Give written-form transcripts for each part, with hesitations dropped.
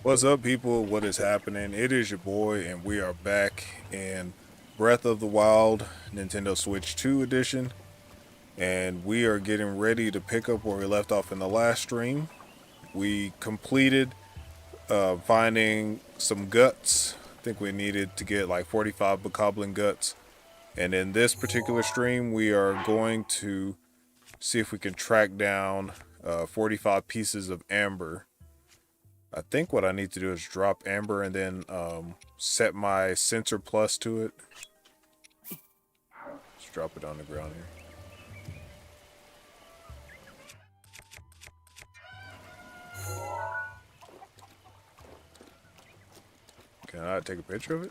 What's up, people? What is happening? It is your boy, and we are back in Breath of the Wild Nintendo Switch 2 edition. And we are getting ready to pick up where we left off in the last stream. We completed finding some guts. I think we needed to get like 45 bokoblin guts. And in this particular stream, we are going to see if we can track down 45 pieces of amber. I think what I need to do is drop amber and then set my sensor plus to it. Just drop it on the ground here. Can I take a picture of it?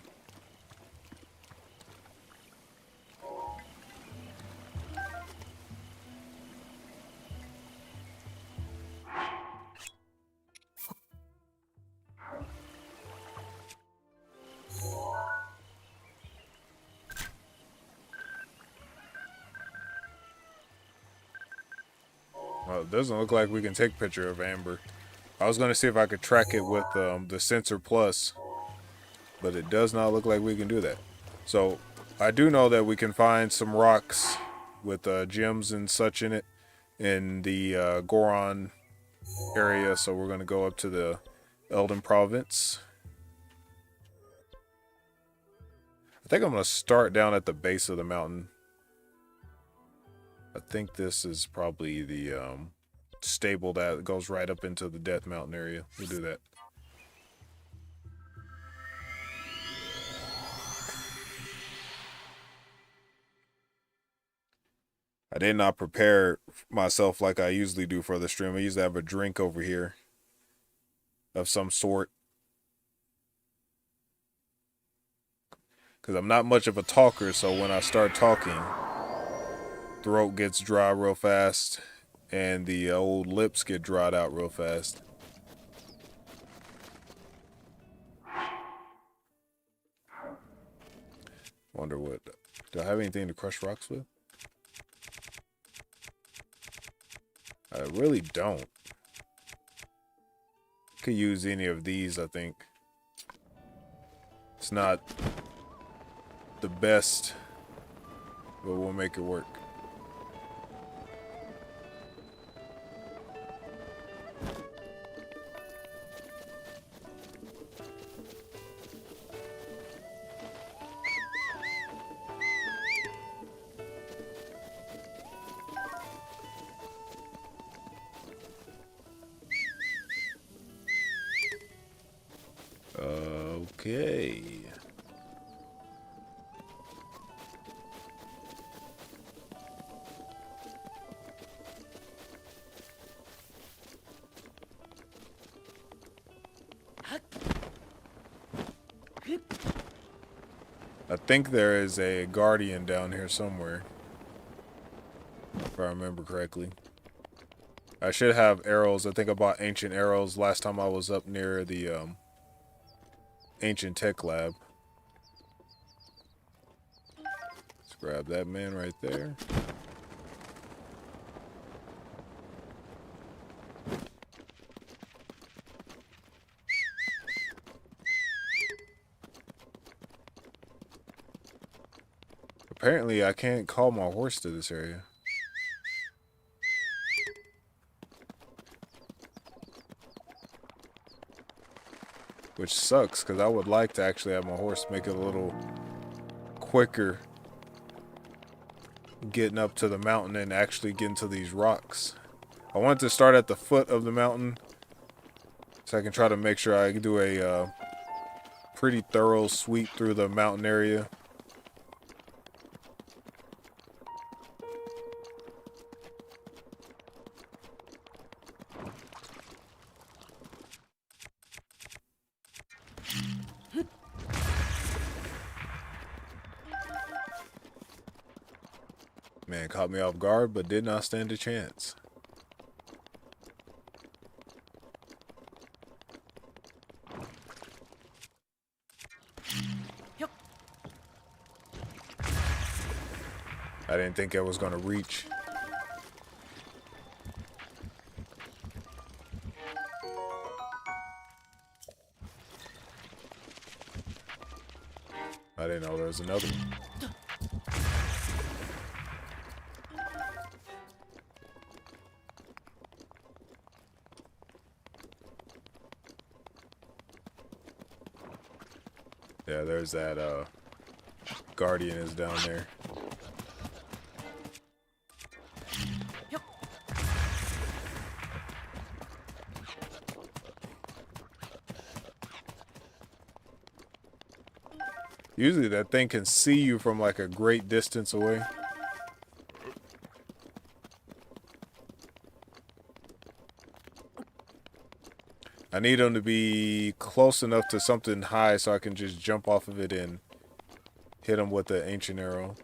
Well, it doesn't look like we can take a picture of amber. I was going to see if I could track it with the sensor plus, but it does not look like we can do that. So I do know that we can find some rocks with gems and such in it in the Goron area. So we're going to go up to the Elden Province. I think I'm going to start down at the base of the mountain. I think this is probably the stable that goes right up into the Death Mountain area. We'll do that. I did not prepare myself like I usually do for the stream. I usually have a drink over here of some sort. Because I'm not much of a talker, so when I start talking, throat gets dry real fast, and the old lips get dried out real fast. Wonder what... Do I have anything to crush rocks with? I really don't. Could use any of these, I think. It's not the best, but we'll make it work. Okay. I think there is a guardian down here somewhere, if I remember correctly. I should have arrows. I think I bought ancient arrows last time I was up near the ancient tech lab. Let's grab that man right there. Apparently I can't call my horse to this area. Which sucks, because I would like to actually have my horse make it a little quicker getting up to the mountain and actually getting to these rocks. I want to start at the foot of the mountain so I can try to make sure I can do a pretty thorough sweep through the mountain area. Man, caught me off guard, but did not stand a chance. I didn't think I was going to reach. I didn't know there was another one. Yeah, there's that Guardian is down there. Usually that thing can see you from like a great distance away. I need him to be close enough to something high so I can just jump off of it and hit him with the ancient arrow.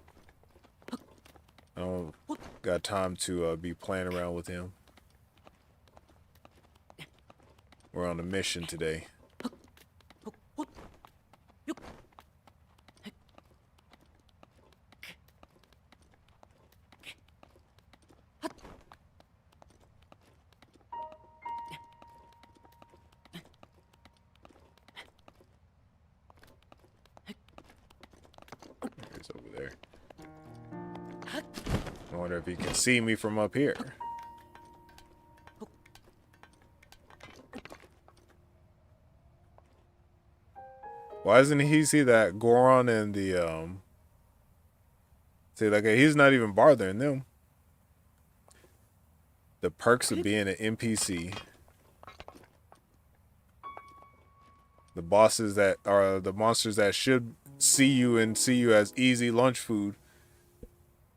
I don't got time to be playing around with him. We're on a mission today. He's over there. I wonder if he can see me from up here. Why doesn't he see that Goron and the see, like, he's not even bothering them. The perks of being an NPC. The bosses that are the monsters that should see you and see you as easy lunch food.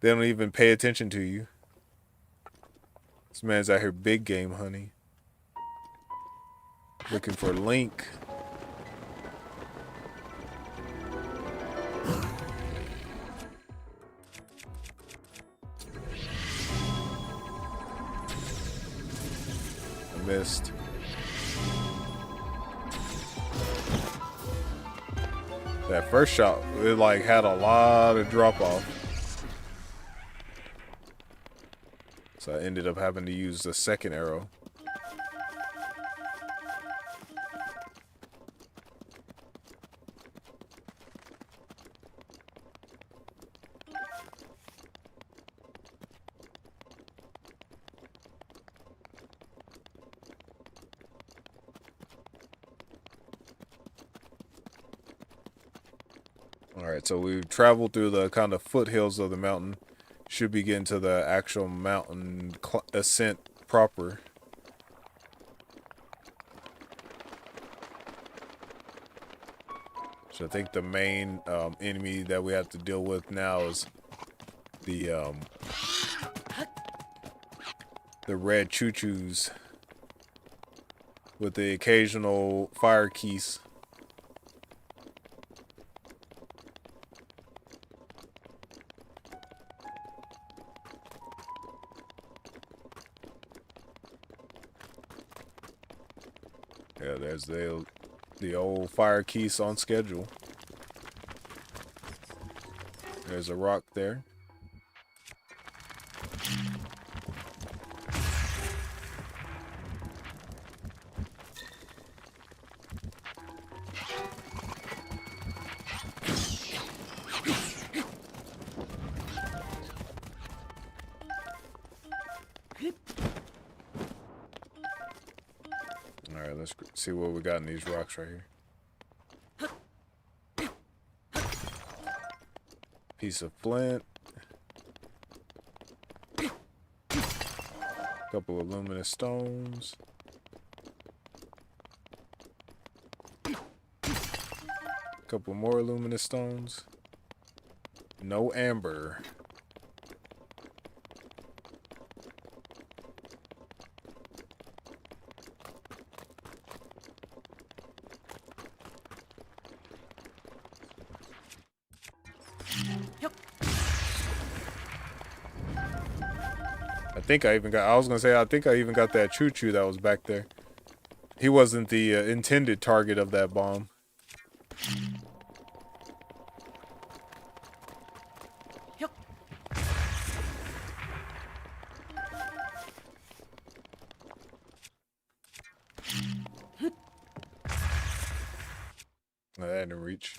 They don't even pay attention to you. This man's out here big game hunting. Looking for Link. I missed. That first shot, it like had a lot of drop off. So I ended up having to use the second arrow. Alright, so we've traveled through the kind of foothills of the mountain. Should be getting to the actual mountain ascent proper. So I think the main enemy that we have to deal with now is the red choo-choos with the occasional fire keys. Yeah, there's the old fire keys on schedule. There's a rock there. Alright, let's see what we got in these rocks right here. Piece of flint. Couple of luminous stones. Couple more luminous stones. No amber. I think I even got, I was gonna say, I think I even got that choo-choo that was back there. He wasn't the intended target of that bomb. No, that didn't reach.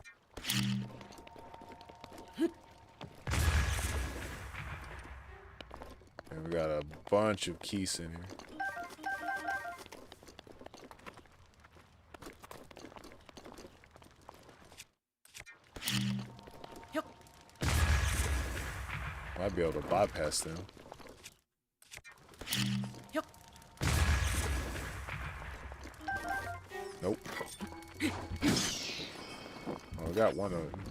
got a bunch of keys in here. Might be able to bypass them. Nope. Oh, I got one of them.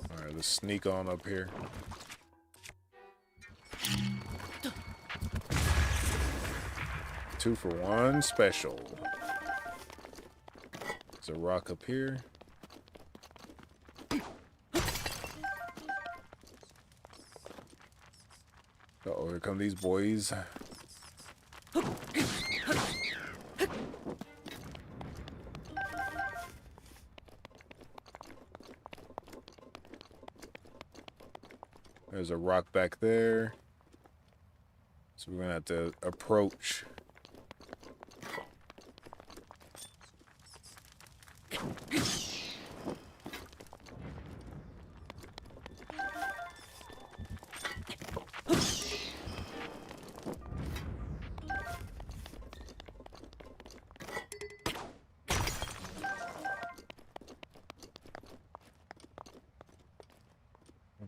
Alright, let's sneak on up here. Two for one special. There's a rock up here. Uh-oh, here come these boys. There's a rock back there. So we're gonna have to approach.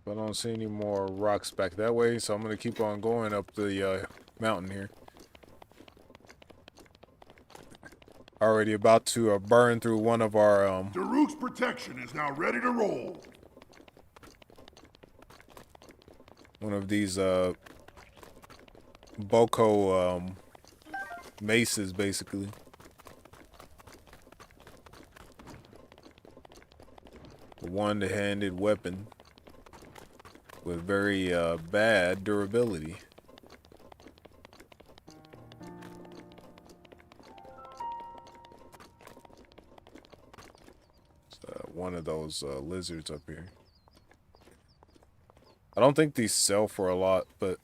I don't see any more rocks back that way, so I'm gonna keep on going up the mountain here. Already about to burn through one of our Daruk's protection is now ready to roll. One of these Boko maces, basically. A one-handed weapon with very bad durability. It's, one of those lizards up here. I don't think these sell for a lot, but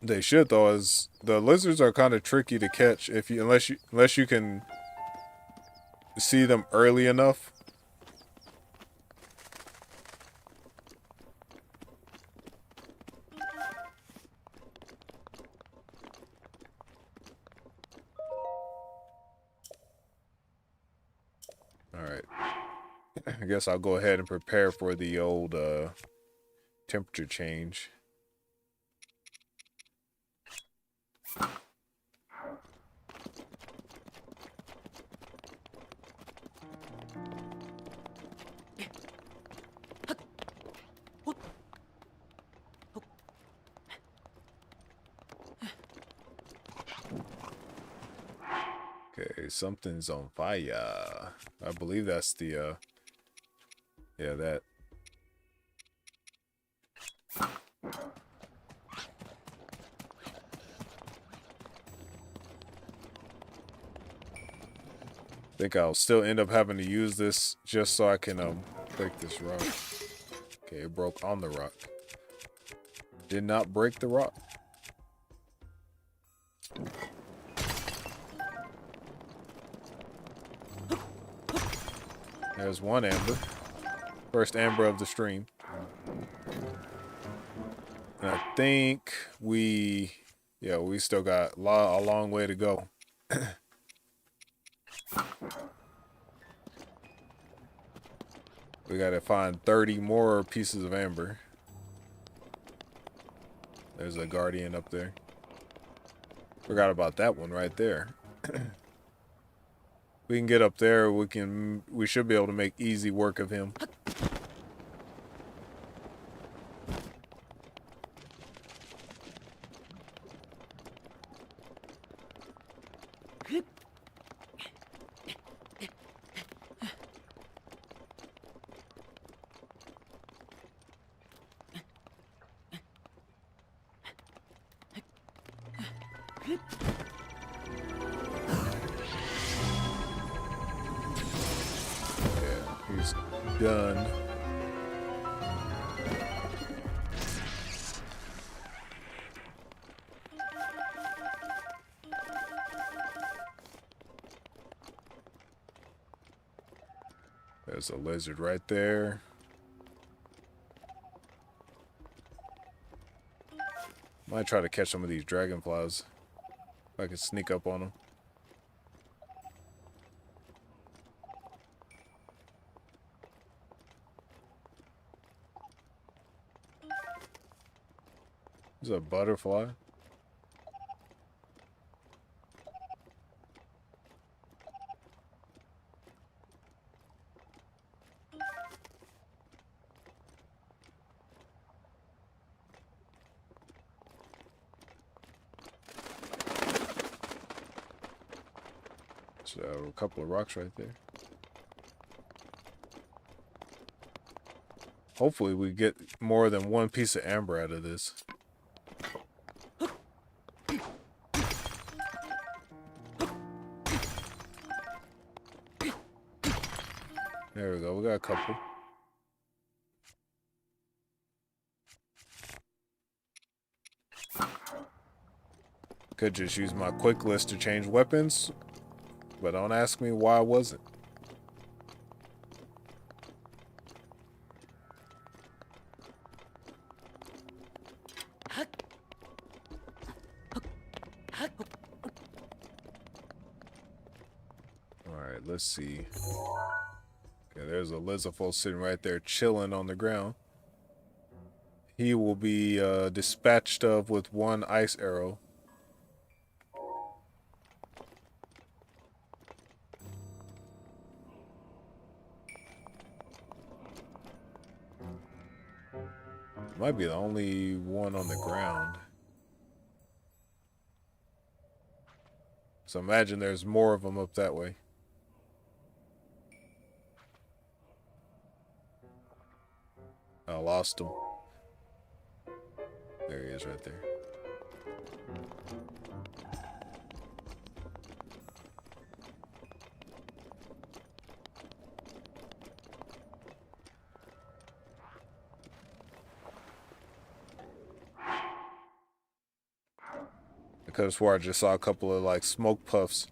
they should though, as the lizards are kind of tricky to catch if you unless you can see them early enough. Alright. I guess I'll go ahead and prepare for the old temperature change. Okay, something's on fire. I believe that's the yeah, that. I think I'll still end up having to use this just so I can break this rock. Okay, it broke on the rock. Did not break the rock. There's one amber. First amber of the stream. And I think we still got a long way to go. We gotta find 30 more pieces of amber. There's a guardian up there. Forgot about that one right there. We can get up there, we should be able to make easy work of him. He's done. There's a lizard right there. Might try to catch some of these dragonflies. If I can sneak up on them. There's a butterfly. So a couple of rocks right there. Hopefully we get more than one piece of amber out of this. There we go, we got a couple. Could just use my quick list to change weapons, but don't ask me why I wasn't. Alright, let's see. Okay, there's a Lizafol sitting right there chilling on the ground. He will be dispatched of with one ice arrow. Might be the only one on the ground. So imagine there's more of them up that way. I lost him. There he is right there. I could have swore I just saw a couple of like smoke puffs.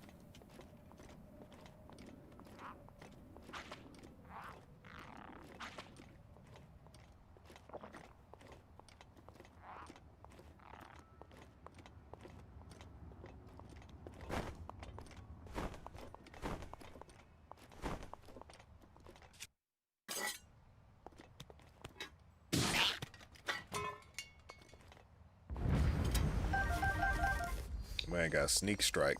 Man, got sneak strike.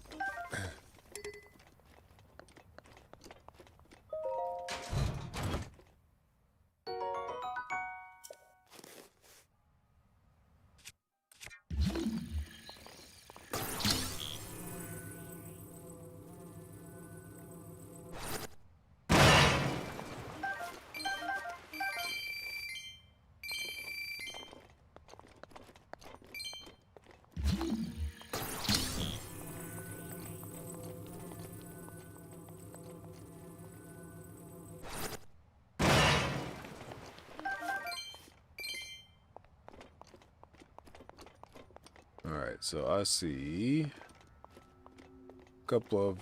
Alright, so I see a couple of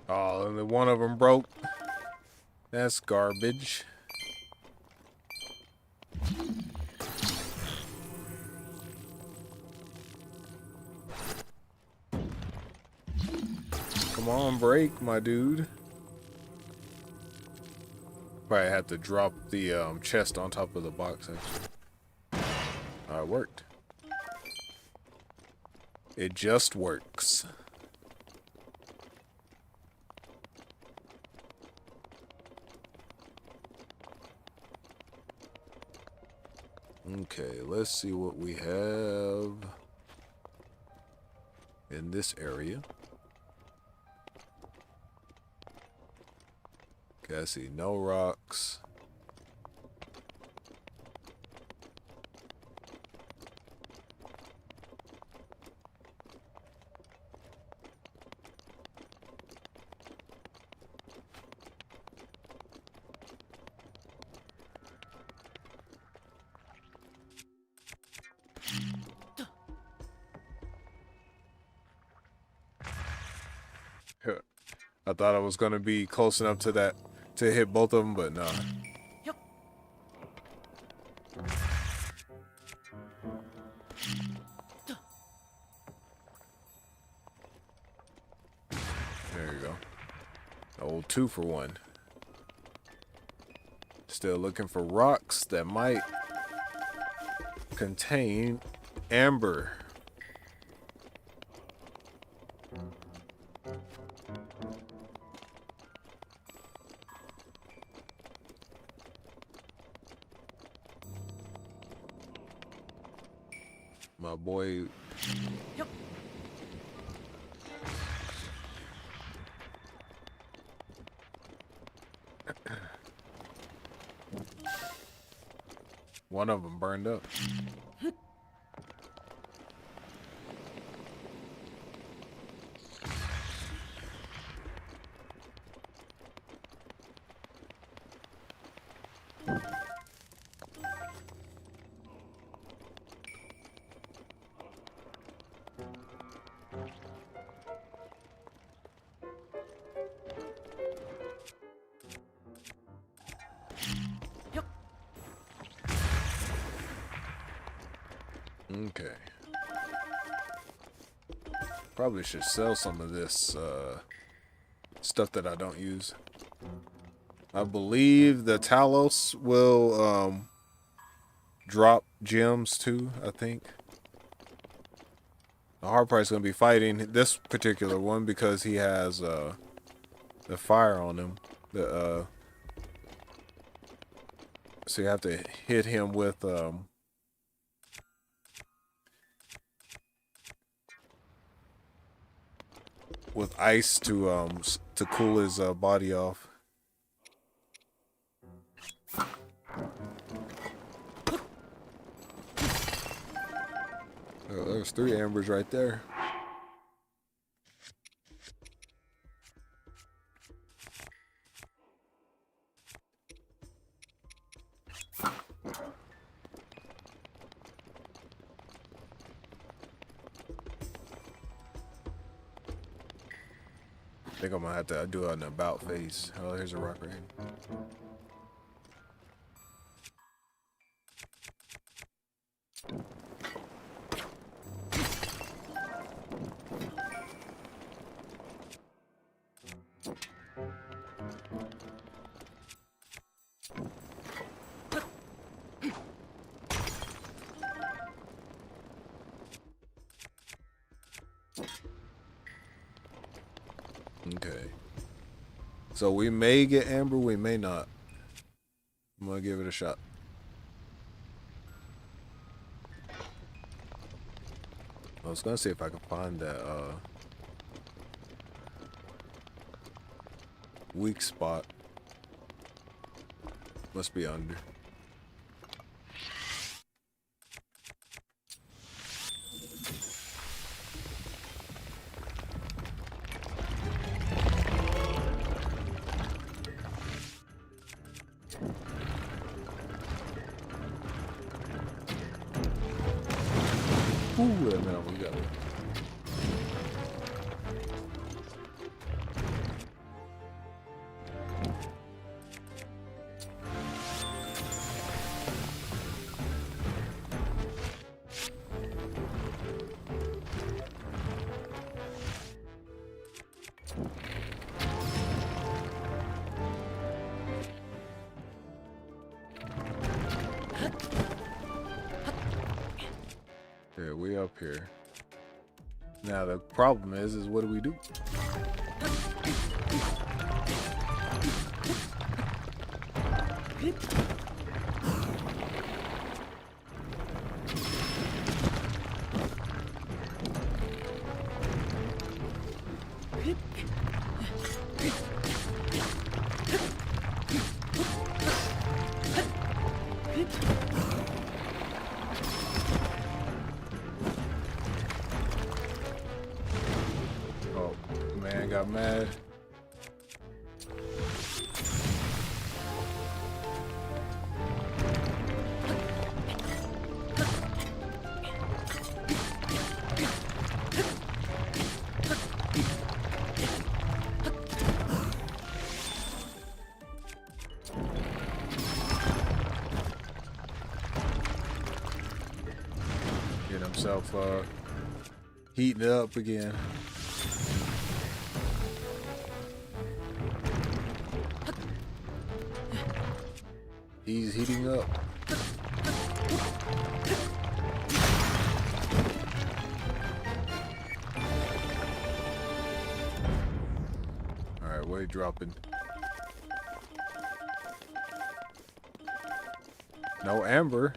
oh, only one of them broke. That's garbage. Come on, break, my dude. Probably have to drop the chest on top of the box, actually. Oh, it worked. It just works. Okay, let's see what we have in this area. Okay, I see no rocks. I thought I was gonna be close enough to that to hit both of them, but no. There you go. Old 2 for 1. Still looking for rocks that might contain amber. My boy. One of them burned up. Okay. Probably should sell some of this stuff that I don't use. I believe the Talos will drop gems too, I think. The hard part's gonna be fighting this particular one because he has the fire on him. So you have to hit him with ice to cool his body off. Oh, there's 3 ambers right there. I think I'm gonna have to do an about face. Oh, here's a rock right here. Okay. So we may get amber, we may not. I'm gonna give it a shot. I was gonna see if I could find that weak spot. Must be under. Ooh, man, we got it. Yeah, we up here. Now the problem is what do we do? Oh, man got mad. Get himself heating it up again. He's heating up. Alright, what are you dropping? No amber,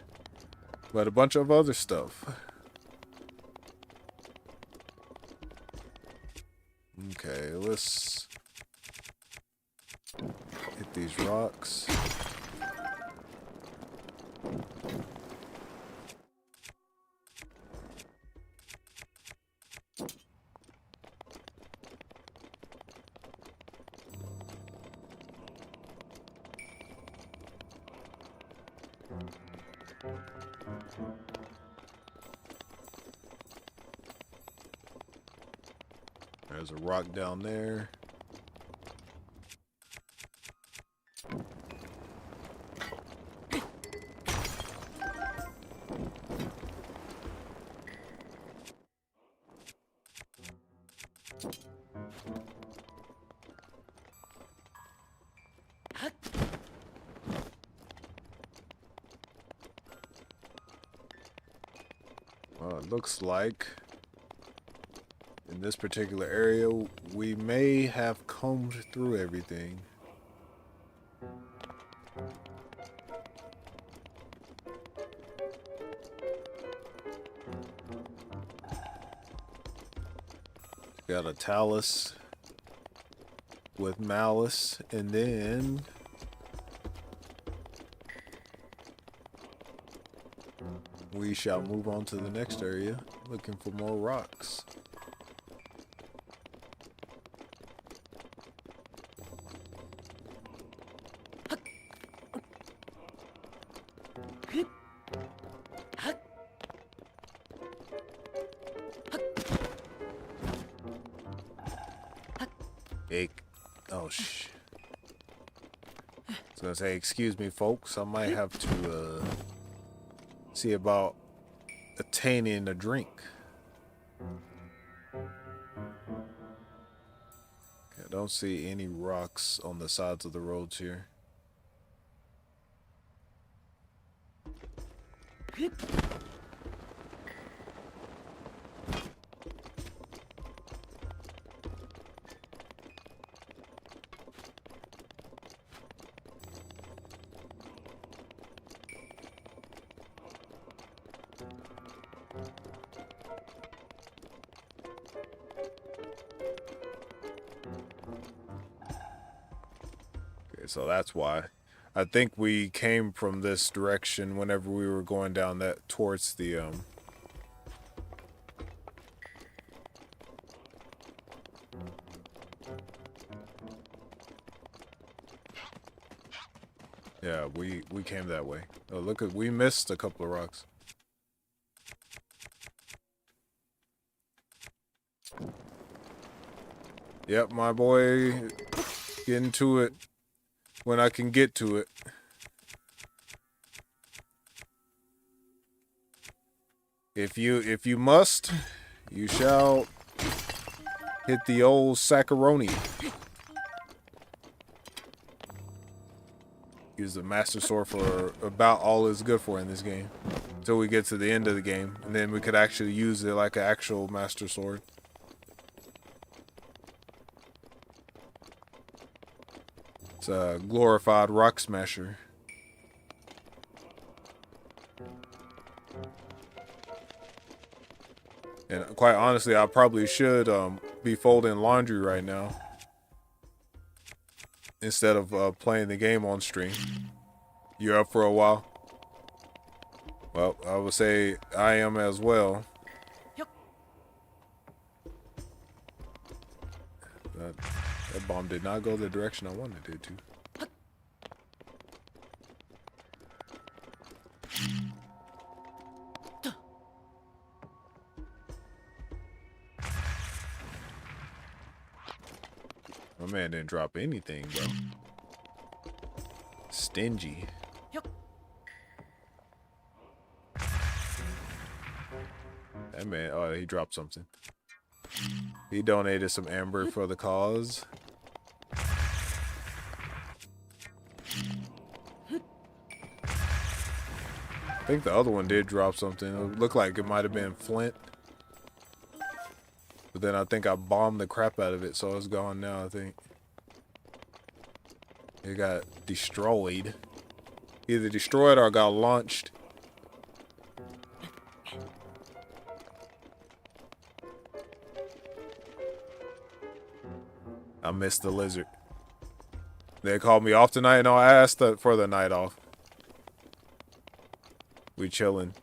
but a bunch of other stuff. Okay, let's hit these rocks. There's a rock down there. Well, it looks like in this particular area we may have combed through everything. Got a talus with malice, and then we shall move on to the next area looking for more rocks. Oh, shh. I was gonna say, excuse me, folks. I might have to see about attaining a drink. Okay, I don't see any rocks on the sides of the roads here. So that's why. I think we came from this direction whenever we were going down that towards the yeah, we came that way. Oh, look at, we missed a couple of rocks. Yep, my boy, getting to it when I can get to it. If you must, you shall hit the old Saccaroni. Use the Master Sword for about all it's good for in this game. Until we get to the end of the game. And then we could actually use it like an actual Master Sword. It's a glorified rock smasher. And quite honestly, I probably should be folding laundry right now instead of playing the game on stream. You're up for a while? Well, I would say I am as well. That bomb did not go the direction I wanted it to. My man didn't drop anything, bro. Stingy. That man, oh, he dropped something. He donated some amber for the cause. I think the other one did drop something. It looked like it might have been flint. But then I think I bombed the crap out of it, so it's gone now, I think. It got destroyed. Either destroyed or got launched. I missed the lizard. They called me off tonight. No, I asked for the night off. We chilling.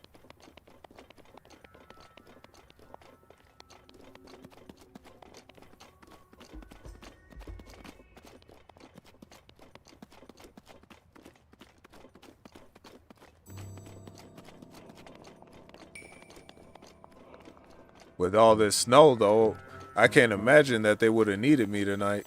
With all this snow, though, I can't imagine that they would have needed me tonight.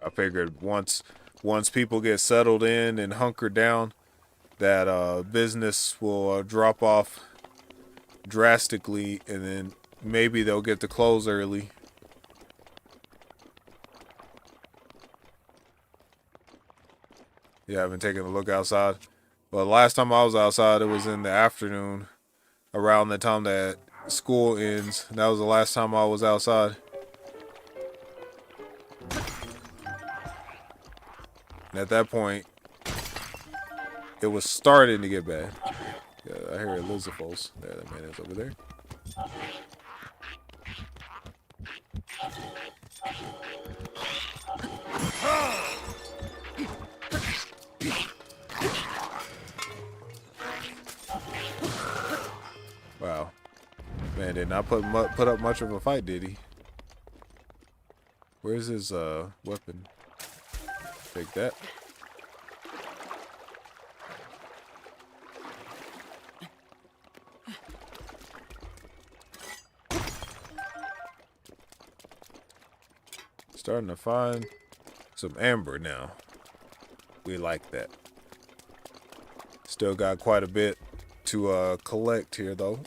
I figured once people get settled in and hunkered down, that business will drop off drastically, and then maybe they'll get to close early. Yeah, I haven't taken a look outside. But last time I was outside, it was in the afternoon, around the time that school ends. That was the last time I was outside. And at that point, it was starting to get bad. Yeah, I hear Elizabeth. There, that man is over there. Wow. Man did not put up much of a fight, did he? Where's his weapon? Take that. Starting to find some amber now. We like that. Still got quite a bit to collect here, though.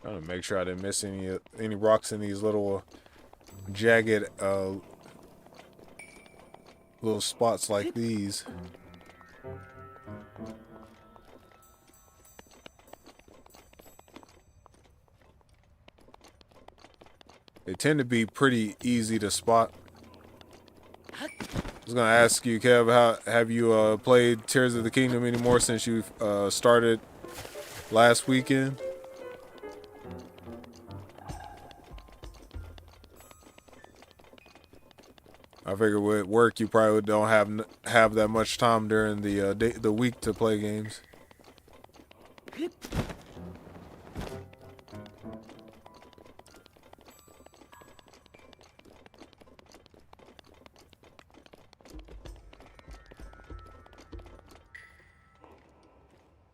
Trying to make sure I didn't miss any rocks in these little jagged little spots like these. They tend to be pretty easy to spot. I was gonna ask you, Kev, how have you played Tears of the Kingdom anymore since you started last weekend? I figure with work you probably don't have that much time during the week to play games.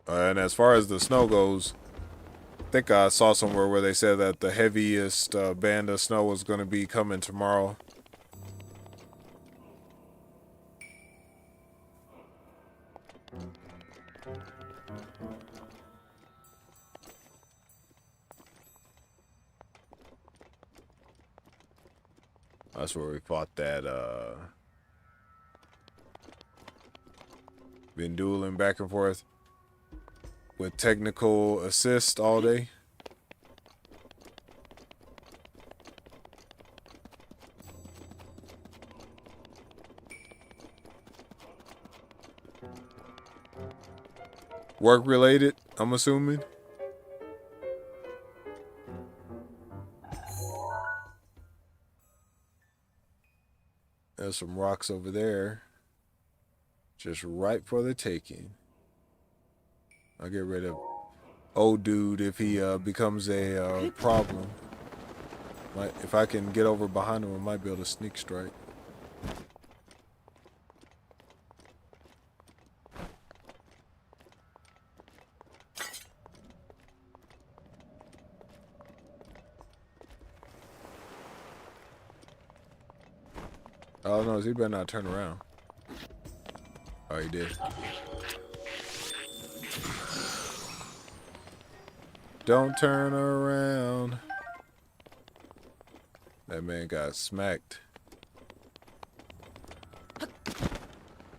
And as far as the snow goes, I think I saw somewhere where they said that the heaviest band of snow was going to be coming tomorrow. That's where we fought that, been dueling back and forth with technical assist all day. Work related, I'm assuming. There's some rocks over there. Just right for the taking. I'll get rid of old dude if he becomes a problem. If I can get over behind him, I might be able to sneak strike. Oh no, he better not turn around. Oh, he did. Don't turn around. That man got smacked.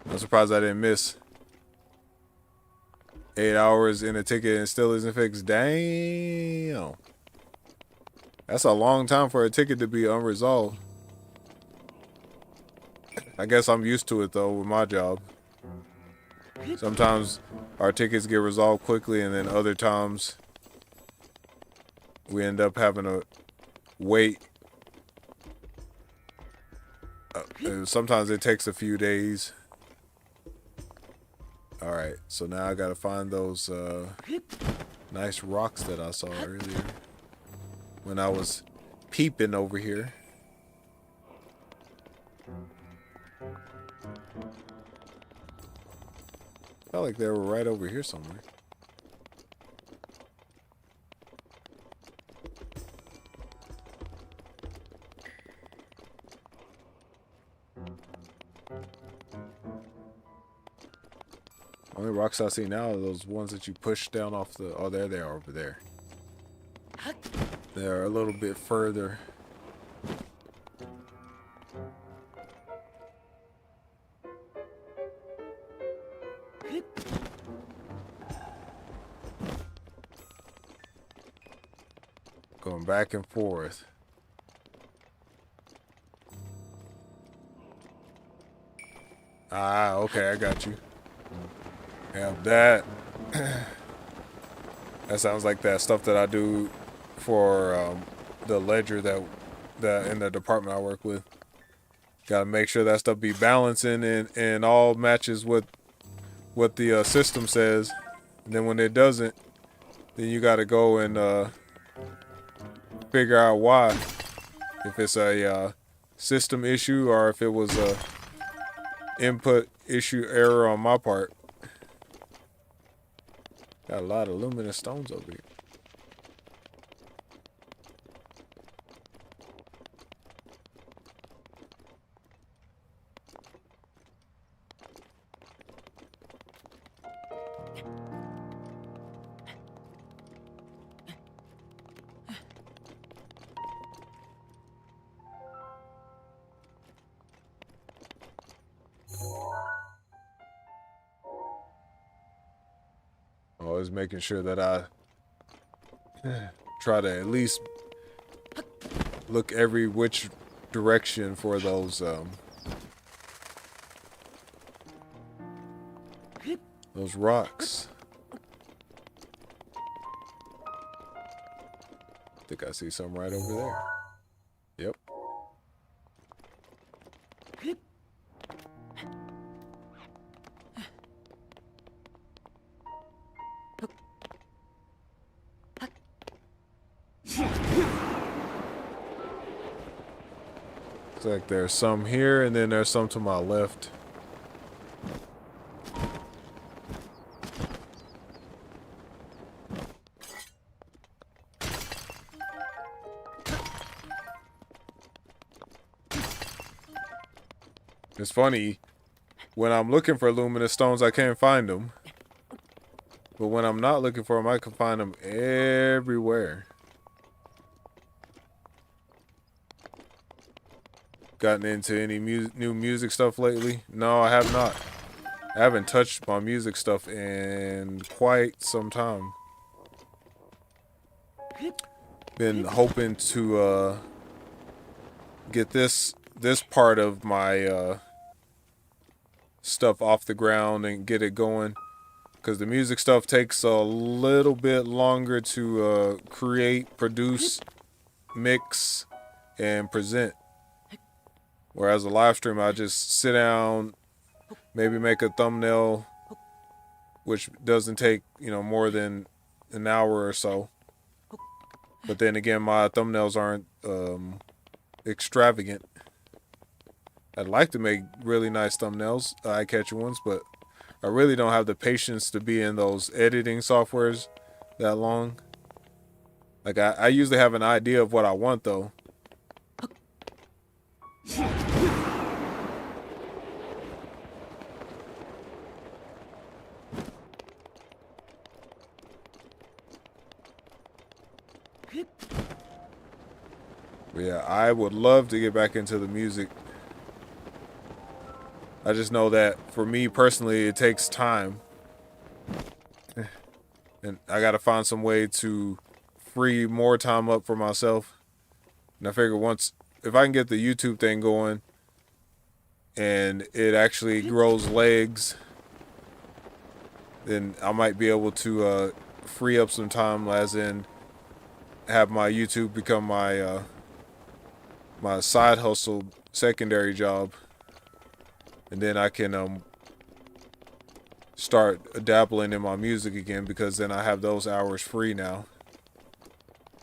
I'm surprised I didn't miss. 8 hours in a ticket and still isn't fixed. Damn. That's a long time for a ticket to be unresolved. I guess I'm used to it though with my job. Sometimes our tickets get resolved quickly and then other times we end up having to wait. Sometimes it takes a few days. Alright, so now I gotta find those nice rocks that I saw earlier when I was peeping over here. Felt like they were right over here somewhere. Only rocks I see now are those ones that you push down off the... Oh, there they are over there. They're a little bit further. Going back and forth. Ah, okay, I got you. Yeah, that. That sounds like that stuff that I do for the ledger that in the department I work with. Gotta make sure that stuff be balancing and all matches what the system says. And then when it doesn't, then you gotta go and figure out why. If it's a system issue or if it was a input issue error on my part. Got a lot of luminous stones over here. Always making sure that I try to at least look every which direction for those rocks. I think I see some right over there. Yep. Looks like there's some here, and then there's some to my left. It's funny, when I'm looking for luminous stones, I can't find them. But when I'm not looking for them, I can find them everywhere. Gotten into any new music stuff lately? No, I have not. I haven't touched my music stuff in quite some time. Been hoping to get this part of my stuff off the ground and get it going because the music stuff takes a little bit longer to create, produce, mix, and present. Whereas a live stream, I just sit down, maybe make a thumbnail, which doesn't take, more than an hour or so. But then again, my thumbnails aren't extravagant. I'd like to make really nice thumbnails, eye-catching ones, but I really don't have the patience to be in those editing softwares that long. Like, I usually have an idea of what I want, though. But yeah, I would love to get back into the music. I just know that for me personally, it takes time. And I got to find some way to free more time up for myself. And I figure if I can get the YouTube thing going and it actually grows legs, then I might be able to free up some time, as in have my YouTube become my my side hustle, secondary job. And then I can start dabbling in my music again, because then I have those hours free now.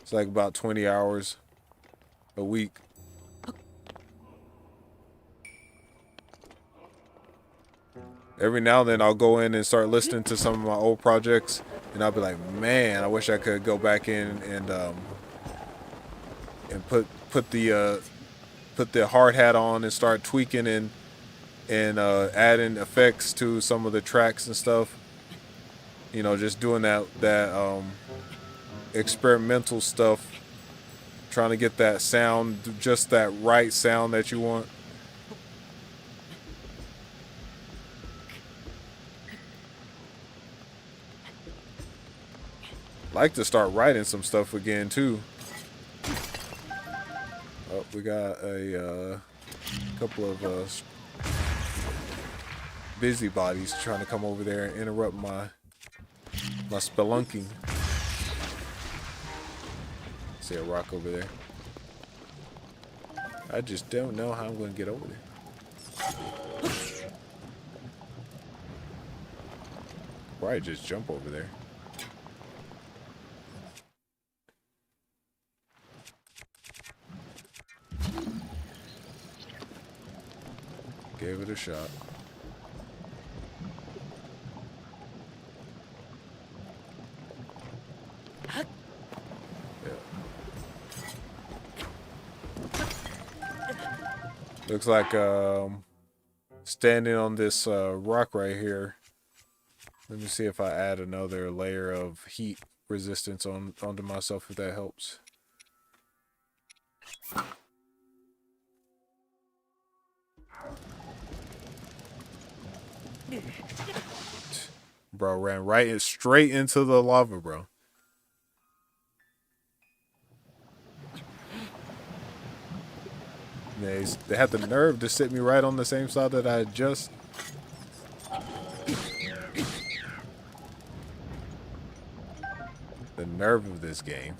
It's like about 20 hours a week. Every now and then I'll go in and start listening to some of my old projects, and I'll be like, man, I wish I could go back in and put the hard hat on and start tweaking and adding effects to some of the tracks and stuff. Just doing that experimental stuff, trying to get that sound, just that right sound that you want. Like to start writing some stuff again too. Oh, we got a couple of busybodies trying to come over there and interrupt my spelunking. See a rock over there. I just don't know how I'm going to get over there. Probably just jump over there. Gave it a shot. Looks like standing on this rock right here. Let me see if I add another layer of heat resistance onto myself, if that helps. Bro ran straight into the lava, bro. They had the nerve to sit me right on the same side that I had just. The nerve of this game.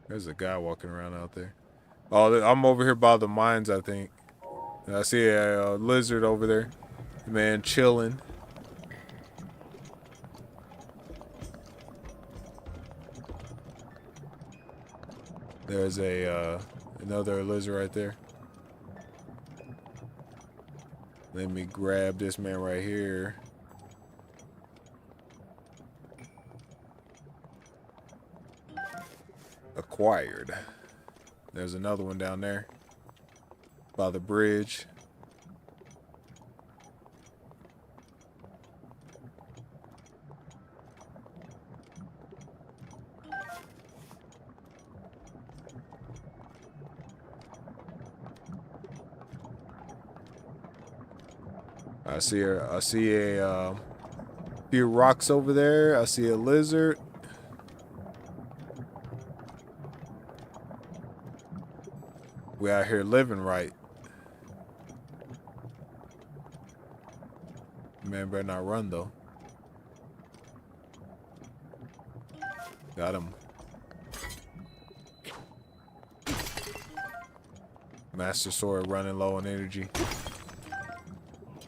There's a guy walking around out there. Oh, I'm over here by the mines, I think. And I see a lizard over there. Man, chilling. There's another lizard right there. Let me grab this man right here. Acquired. There's another one down there by the bridge. I see a few rocks over there. I see a lizard. We out here living right. Man better not run though. Got him. Master Sword running low on energy.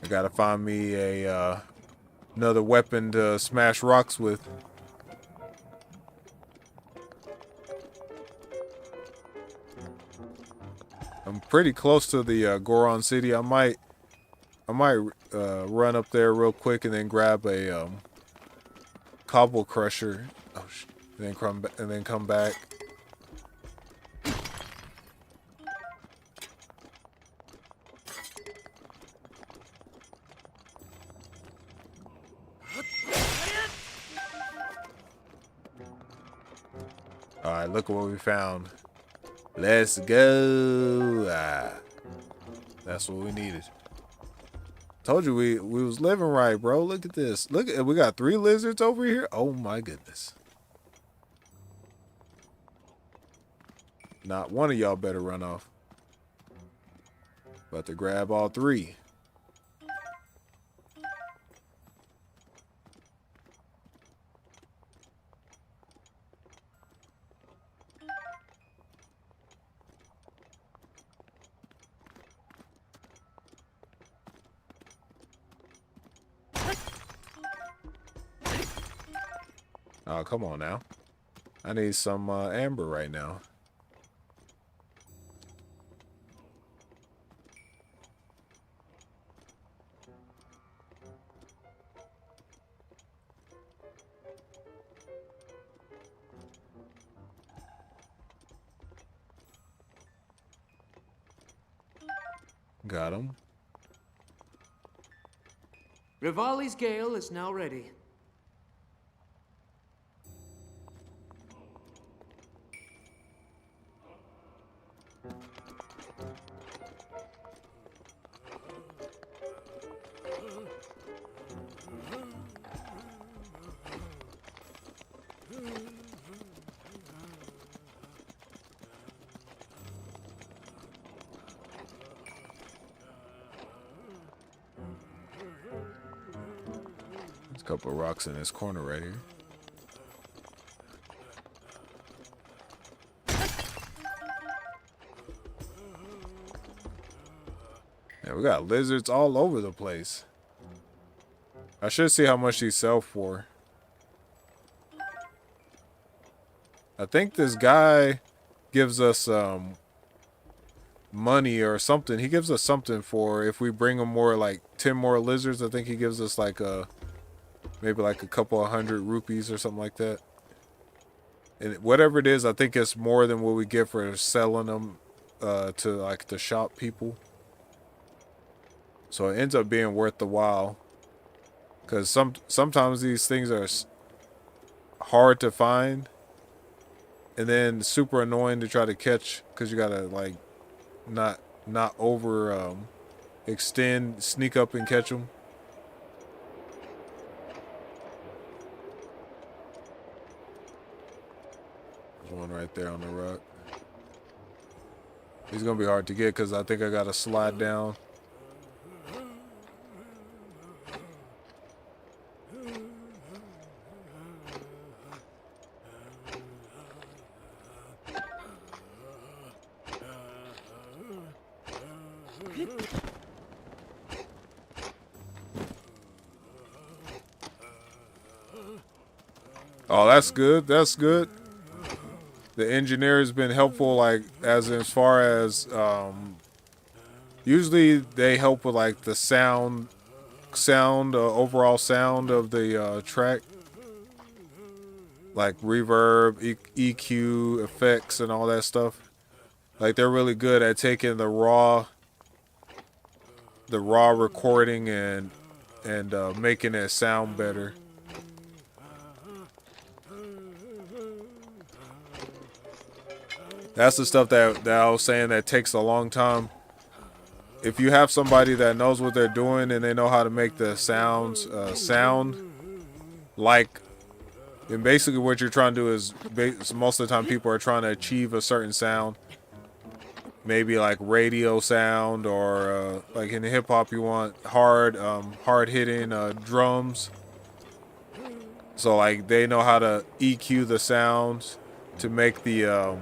I gotta find me a another weapon to smash rocks with. I'm pretty close to the Goron City. I might run up there real quick and then grab a cobble crusher. Oh, and then come back. All right, look at what we found. Let's go. That's what we needed. Told you we was living right, bro. Look at this. Look at, we got 3 lizards over here. Oh my goodness. Not one of y'all better run off. About to grab all 3. Oh, come on now. I need some amber right now. Got him. Rivali's gale is now ready. There's a couple of rocks in this corner right here. Yeah, we got lizards all over the place. I should see how much these sell for. I think this guy gives us money or something. He gives us something for if we bring him more, like 10 more lizards. I think he gives us like maybe like a couple of 100 rupees or something like that. And whatever it is, I think it's more than what we get for selling them to like the shop people. So it ends up being worth the while. Because sometimes these things are hard to find. And then super annoying to try to catch. Because you got to like not over extend, sneak up and catch them. There's one right there on the rock. He's going to be hard to get because I think I got to slide down. Oh, that's good. That's good. The engineer has been helpful, like as far as usually they help with like the sound, overall sound of the track, like reverb, EQ, effects, and all that stuff. Like they're really good at taking the raw recording and making it sound better. That's the stuff that I was saying that takes a long time. If you have somebody that knows what they're doing and they know how to make the sounds sound like, and basically what you're trying to do is most of the time people are trying to achieve a certain sound. maybe like radio sound, or like in hip hop you want hard hitting drums. So like they know how to EQ the sounds to make the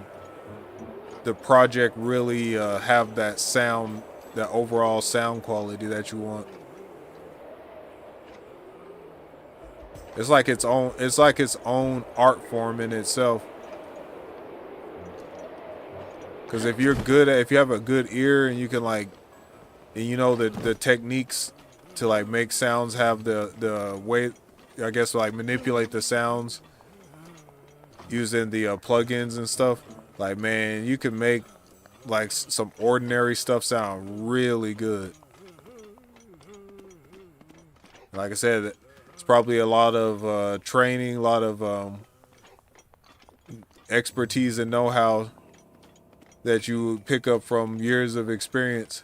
project really have that sound, that overall sound quality that you want. It's like its own art form in itself. Because if you have a good ear and you can like, and you know the techniques to like make sounds have the way, I guess, like manipulate the sounds using the plugins and stuff. Like, man, you can make like some ordinary stuff sound really good. Like I said, it's probably a lot of training, a lot of expertise and know-how that you pick up from years of experience.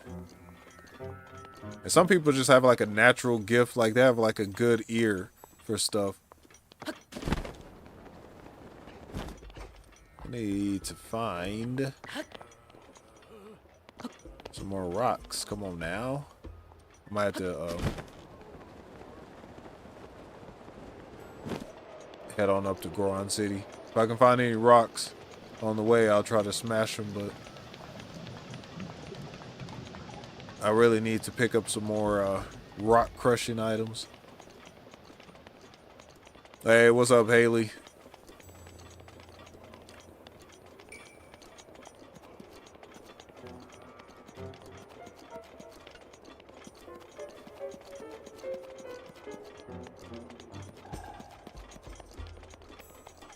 And some people just have like a natural gift, like they have like a good ear for stuff. I need to find some more rocks. Come on now. Might have to head on up to Goron City. If I can find any rocks on the way, I'll try to smash them, but I really need to pick up some more rock crushing items. Hey, what's up, Haley?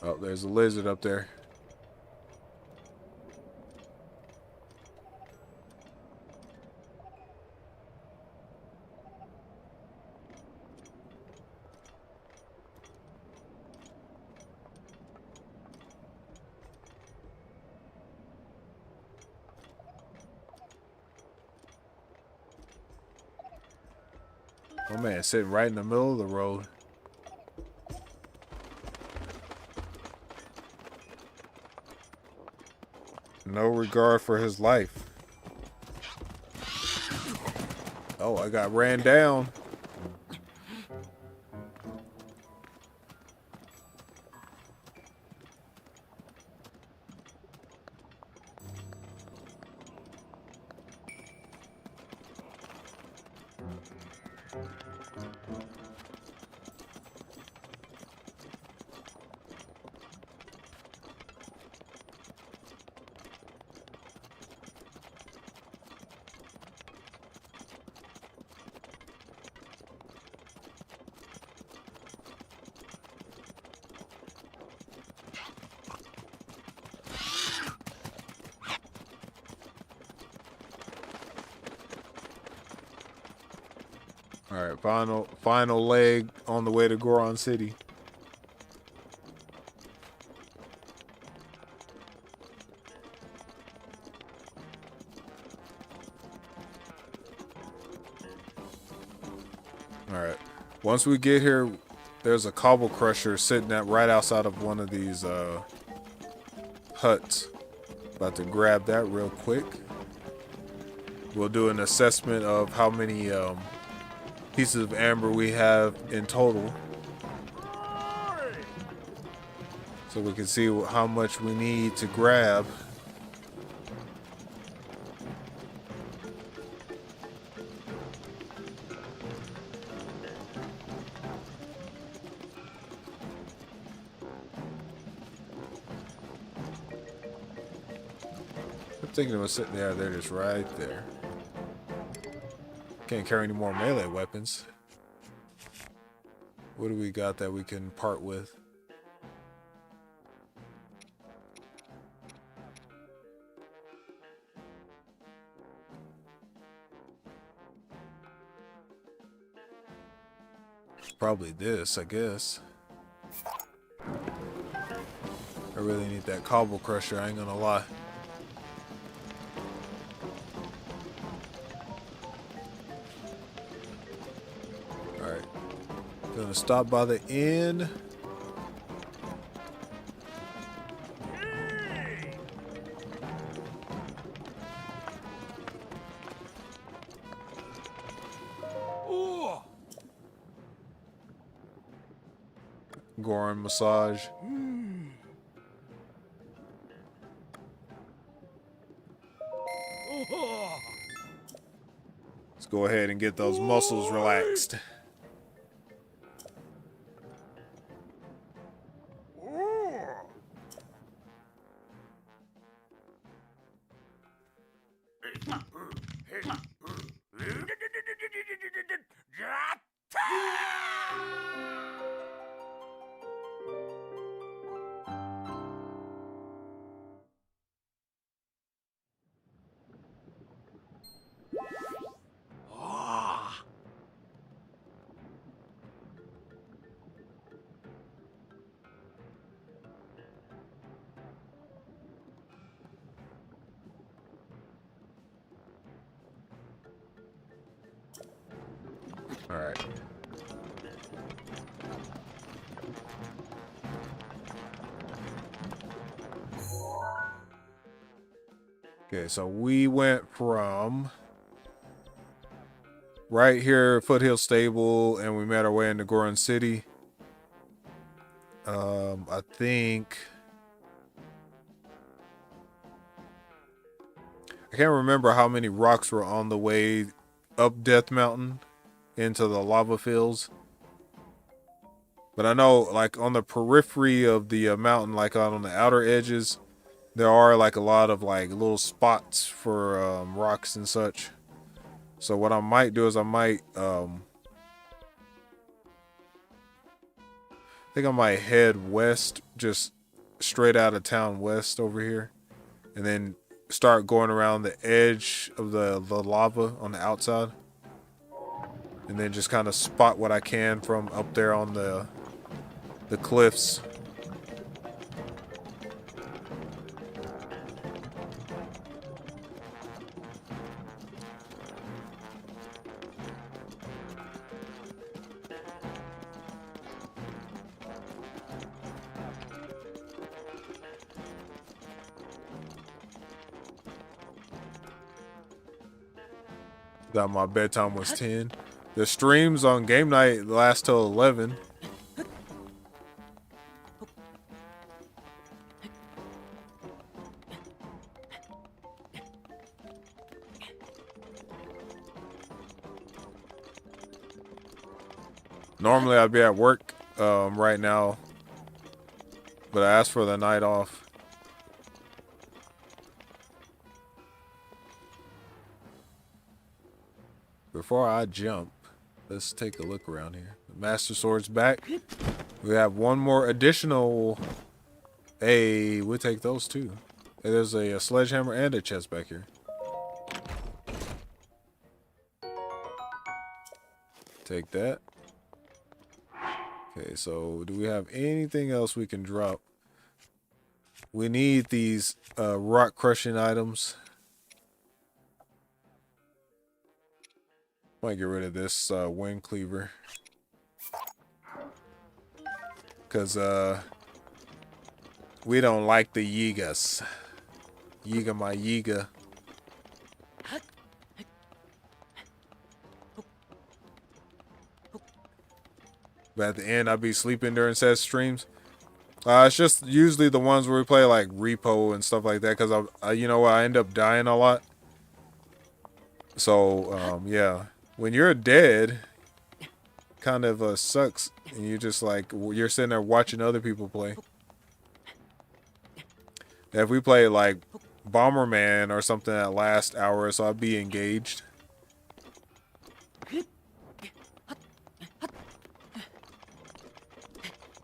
Oh, there's a lizard up there. Oh man, sitting right in the middle of the road. No regard for his life. Oh, I got ran down. Alright, final leg on the way to Goron City. Alright. Once we get here, there's a cobble crusher sitting right outside of one of these huts. About to grab that real quick. We'll do an assessment of how many pieces of amber we have in total, so we can see how much we need to grab. I'm thinking it was sitting there. They're just right there. Can't carry any more melee weapons. What do we got that we can part with? Probably this, I guess. I really need that cobble crusher, I ain't gonna lie. Gonna stop by the inn. Goron massage. Let's go ahead and get those muscles relaxed. All right. Okay, so we went from right here, Foothill Stable, and we made our way into Goron City. I think I can't remember how many rocks were on the way up Death Mountain into the lava fields. But I know, like, on the periphery of the mountain, like on the outer edges, there are like a lot of like little spots for rocks and such. So what I might do is I think I might head west, just straight out of town west over here, and then start going around the edge of the lava on the outside, and then just kind of spot what I can from up there on the cliffs. Thought my bedtime was 10. The streams on game night last till 11. Normally I'd be at work right now, but I asked for the night off. Before I jump, let's take a look around here. The Master Sword's back. We have one more additional. Hey, we'll take those too. There's a sledgehammer and a chest back here. Take that. Okay, so do we have anything else we can drop? We need these rock crushing items. Might get rid of this wind cleaver. Because we don't like the Yigas. Yiga my Yiga. But at the end, I'll be sleeping during said streams. It's just usually the ones where we play like repo and stuff like that. Because you know what, I end up dying a lot. So yeah, when you're dead, kind of sucks, and you just like you're sitting there watching other people play. If we play like Bomberman or something that last hour, so I'd be engaged.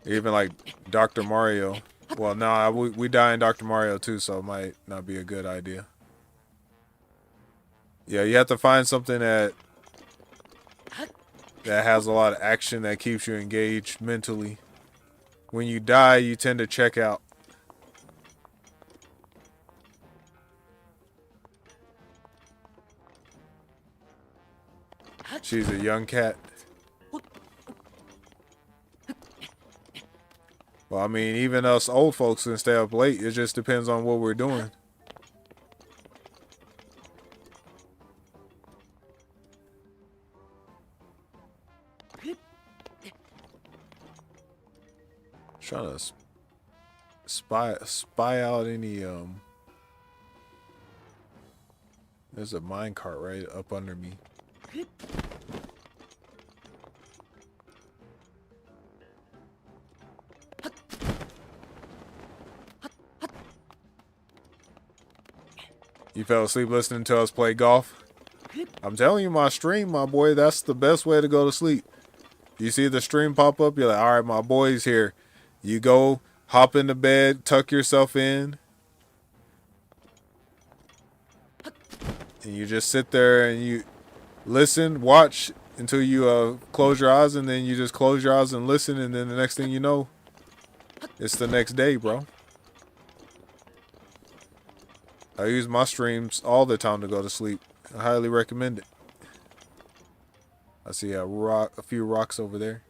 Even like Dr. Mario. Well, no, we die in Dr. Mario too, so it might not be a good idea. Yeah, you have to find something that has a lot of action that keeps you engaged mentally. When you die, you tend to check out. She's a young cat. Well, I mean, even us old folks can stay up late. It just depends on what we're doing. Trying to spy out any there's a minecart right up under me. You fell asleep listening to us play golf? I'm telling you, my stream, my boy, that's the best way to go to sleep. You see the stream pop up, you're like, all right, my boy's here. You go, hop into bed, tuck yourself in, and you just sit there and you listen, watch until you close your eyes, and then you just close your eyes and listen, and then the next thing you know, it's the next day, bro. I use my streams all the time to go to sleep. I highly recommend it. I see a few rocks over there.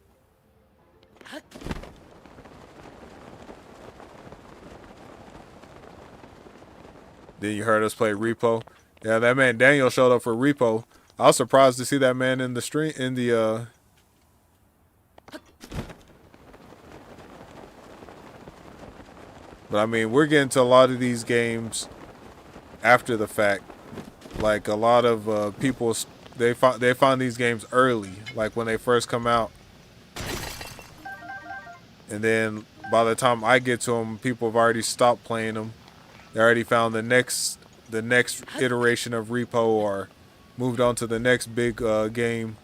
Then you heard us play Repo. Yeah, that man Daniel showed up for Repo. I was surprised to see that man in the stream But I mean, we're getting to a lot of these games after the fact. Like a lot of people, they find these games early, like when they first come out, and then by the time I get to them, people have already stopped playing them. They already found the next iteration of Repo or moved on to the next big game.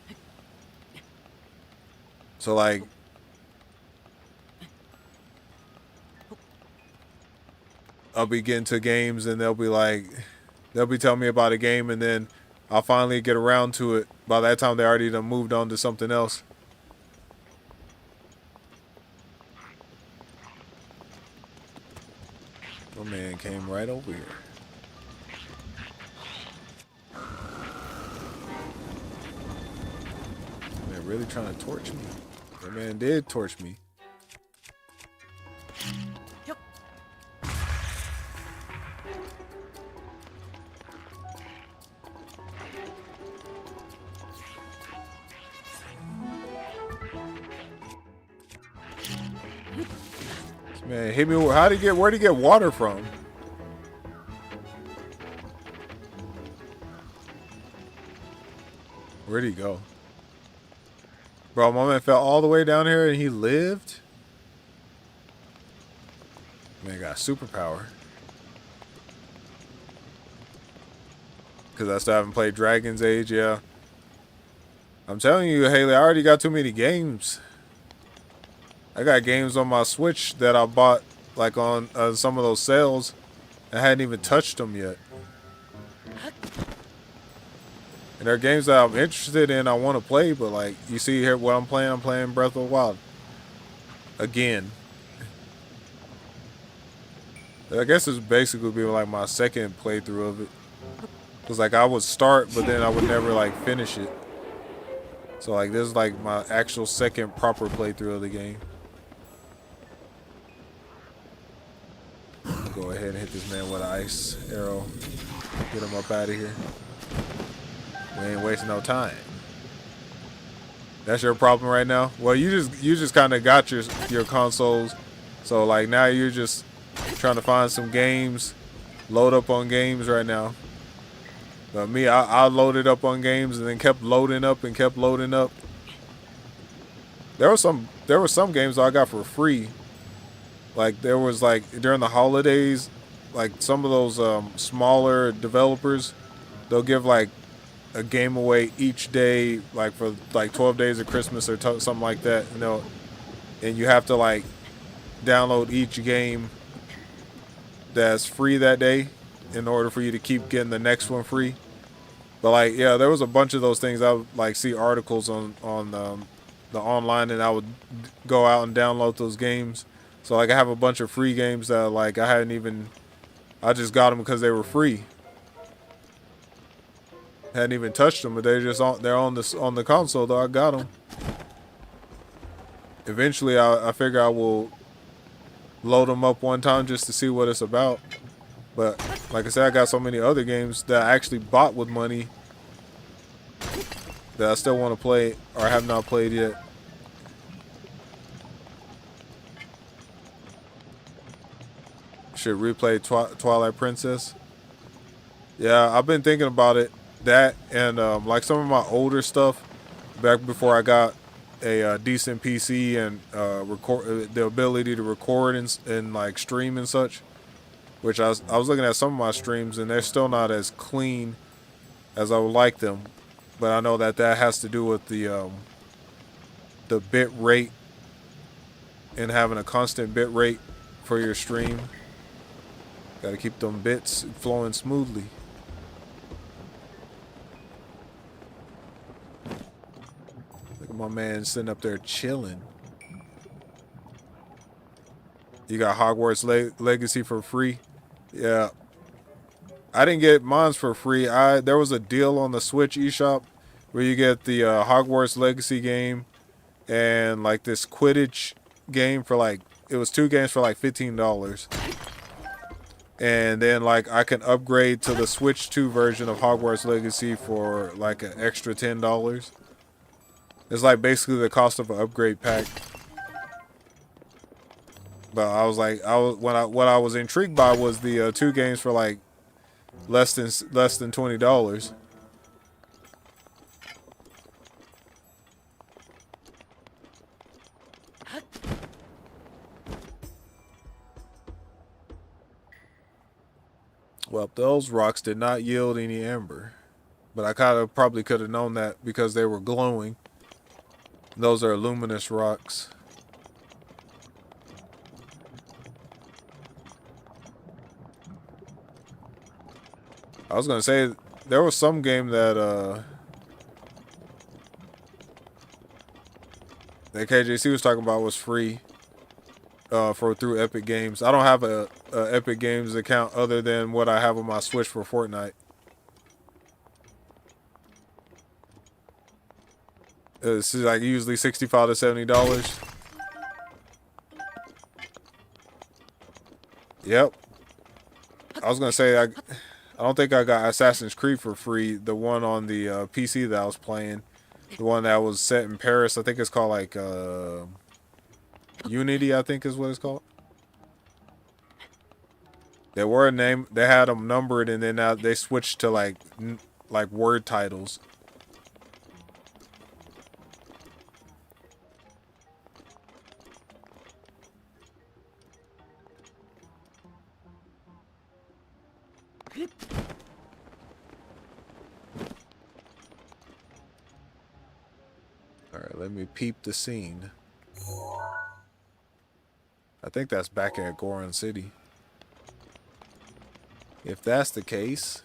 So like, I'll be getting to games and they'll be telling me about a game, and then I'll finally get around to it. By that time, they already done moved on to something else. Oh man, came right over here. They're really trying to torch me. That man did torch me. Man, hit me. Where'd he get water from? Where'd he go? Bro, my man fell all the way down here and he lived? Man, got superpower. Because I still haven't played Dragon's Age, yeah. I'm telling you, Haley, I already got too many games. I got games on my Switch that I bought like on some of those sales. I hadn't even touched them yet. And there are games that I'm interested in, I want to play, but like, you see here what I'm playing Breath of the Wild. Again. I guess it's basically be like my second playthrough of it. Cause like I would start, but then I would never like finish it. So like this is like my actual second proper playthrough of the game. Go ahead and hit this man with an ice arrow. Get him up out of here. We ain't wasting no time. That's your problem right now? Well, you just kind of got your consoles. So like now you're just trying to find some games, load up on games right now. But me, I loaded up on games and then kept loading up and kept loading up. There were some games I got for free. Like there was like during the holidays, like some of those smaller developers, they'll give like a game away each day, like for like 12 days of Christmas or something like that. And you have to like download each game that's free that day in order for you to keep getting the next one free. But like, yeah, there was a bunch of those things. I would like see articles on the online, and I would go out and download those games. So like I have a bunch of free games that like I just got them because they were free. Hadn't even touched them, but they're on the console though. I got them. Eventually, I figure I will load them up one time just to see what it's about. But like I said, I got so many other games that I actually bought with money that I still want to play or have not played yet. Should replay Twilight Princess. Yeah, I've been thinking about it. That and like some of my older stuff back before I got a decent PC and record the ability to record and like stream and such. Which I was looking at some of my streams and they're still not as clean as I would like them. But I know that has to do with the bit rate and having a constant bit rate for your stream. Got to keep them bits flowing smoothly. Look at my man sitting up there chilling. You got Hogwarts Legacy for free. Yeah. I didn't get mine for free. There was a deal on the Switch eShop where you get the Hogwarts Legacy game and like this Quidditch game for like, it was 2 games for like $15. And then like I can upgrade to the Switch 2 version of Hogwarts Legacy for like an extra $10. It's like basically the cost of an upgrade pack. But I was like, what I was intrigued by was the 2 games for like less than $20. Well, those rocks did not yield any amber, but I kind of probably could have known that because they were glowing. Those are luminous rocks. I was gonna say there was some game that KJC was talking about was free through Epic Games. I don't have a Epic Games account other than what I have on my Switch for Fortnite. It's like usually $65 to $70. Yep. I was gonna say I don't think I got Assassin's Creed for free. The one on the PC that I was playing, the one that was set in Paris. I think it's called like Unity. I think is what it's called. They were named. They had them numbered, and then now they switched to like word titles. Alright, let me peep the scene. I think that's back at Goron City. If that's the case,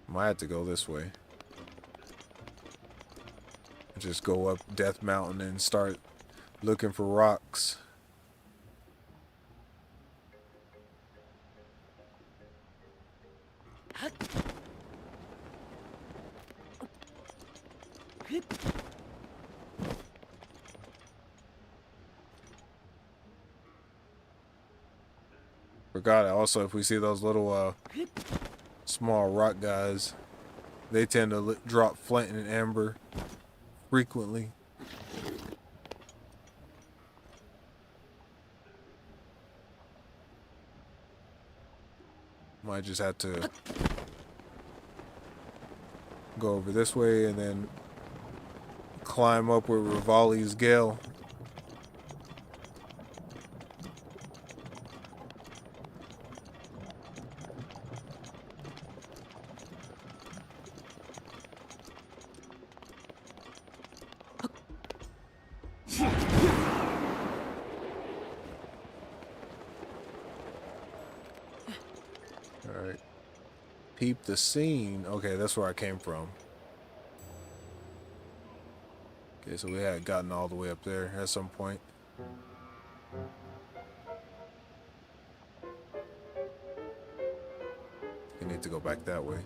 might have to go this way. Just go up Death Mountain and start looking for rocks. Forgot also if we see those little small rock guys, they tend to drop flint and amber frequently. Might just have to go over this way and then climb up with Rivali's Gale. Alright. Peep the scene. Okay, that's where I came from. Okay, so we had gotten all the way up there at some point. You need to go back that way.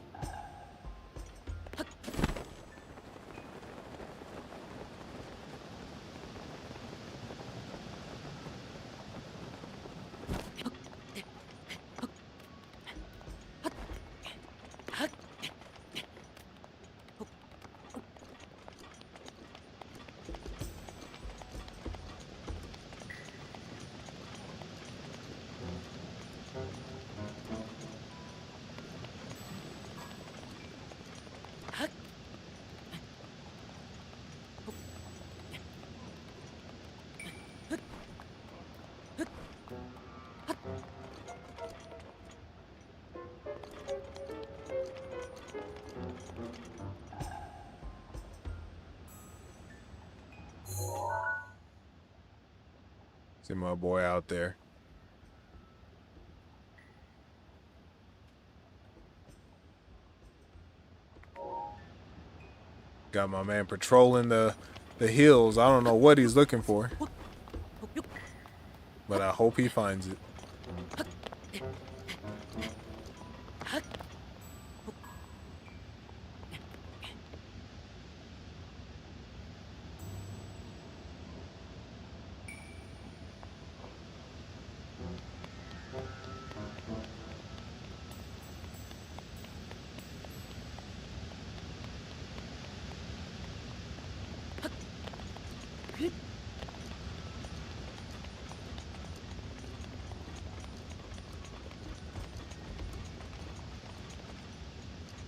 See my boy out there. Got my man patrolling the hills. I don't know what he's looking for, but I hope he finds it.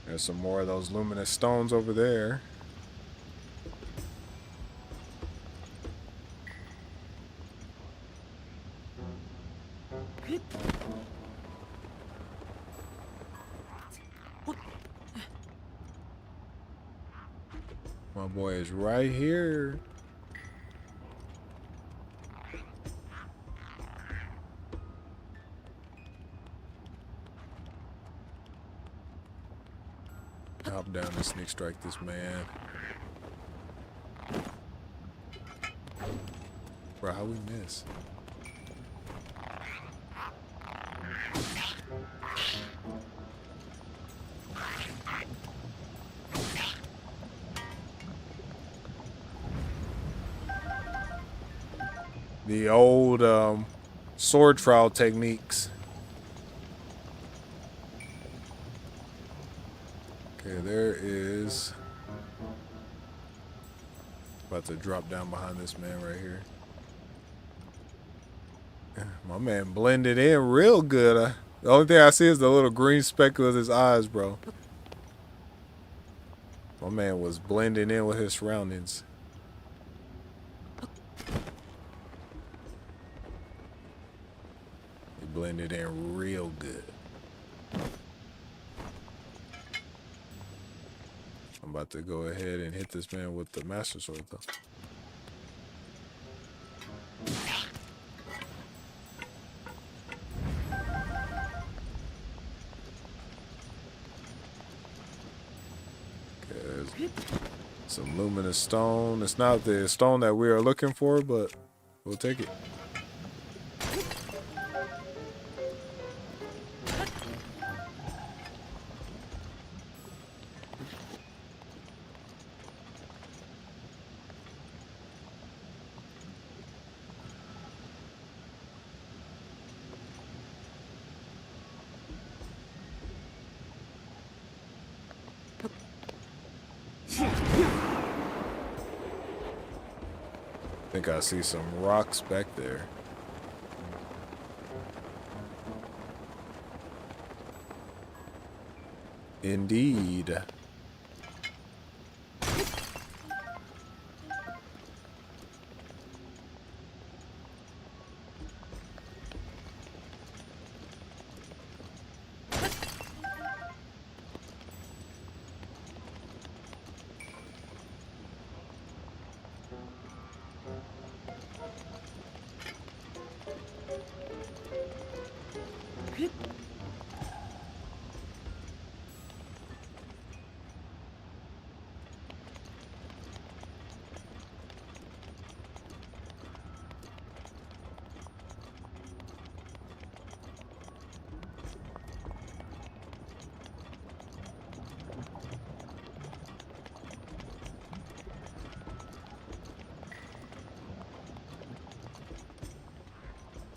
There's some more of those luminous stones over there. My boy is right here. Hop down and sneak strike this man. Bro, how we miss? The old sword trial techniques. Okay, there is. About to drop down behind this man right here. My man blended in real good. The only thing I see is the little green speckle of his eyes, bro. My man was blending in with his surroundings. He blended in real good. I'm about to go ahead and hit this man with the Master Sword, though. Okay, some luminous stone. It's not the stone that we are looking for, but we'll take it. I think I see some rocks back there. Indeed.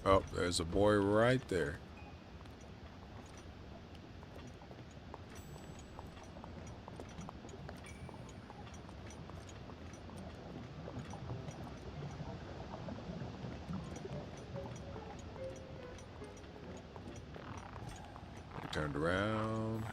Oh, there's a boy right there. He turned around.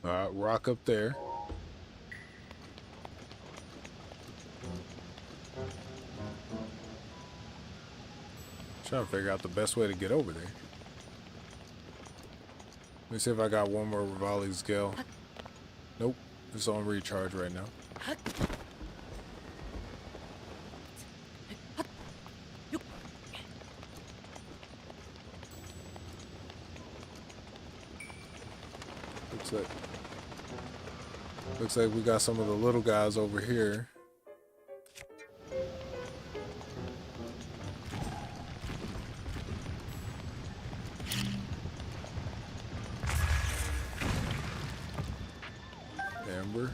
Rock up there. Trying to figure out the best way to get over there. Let me see if I got one more Rivali's Gale. Nope, it's on recharge right now. Looks like we got some of the little guys over here. Amber.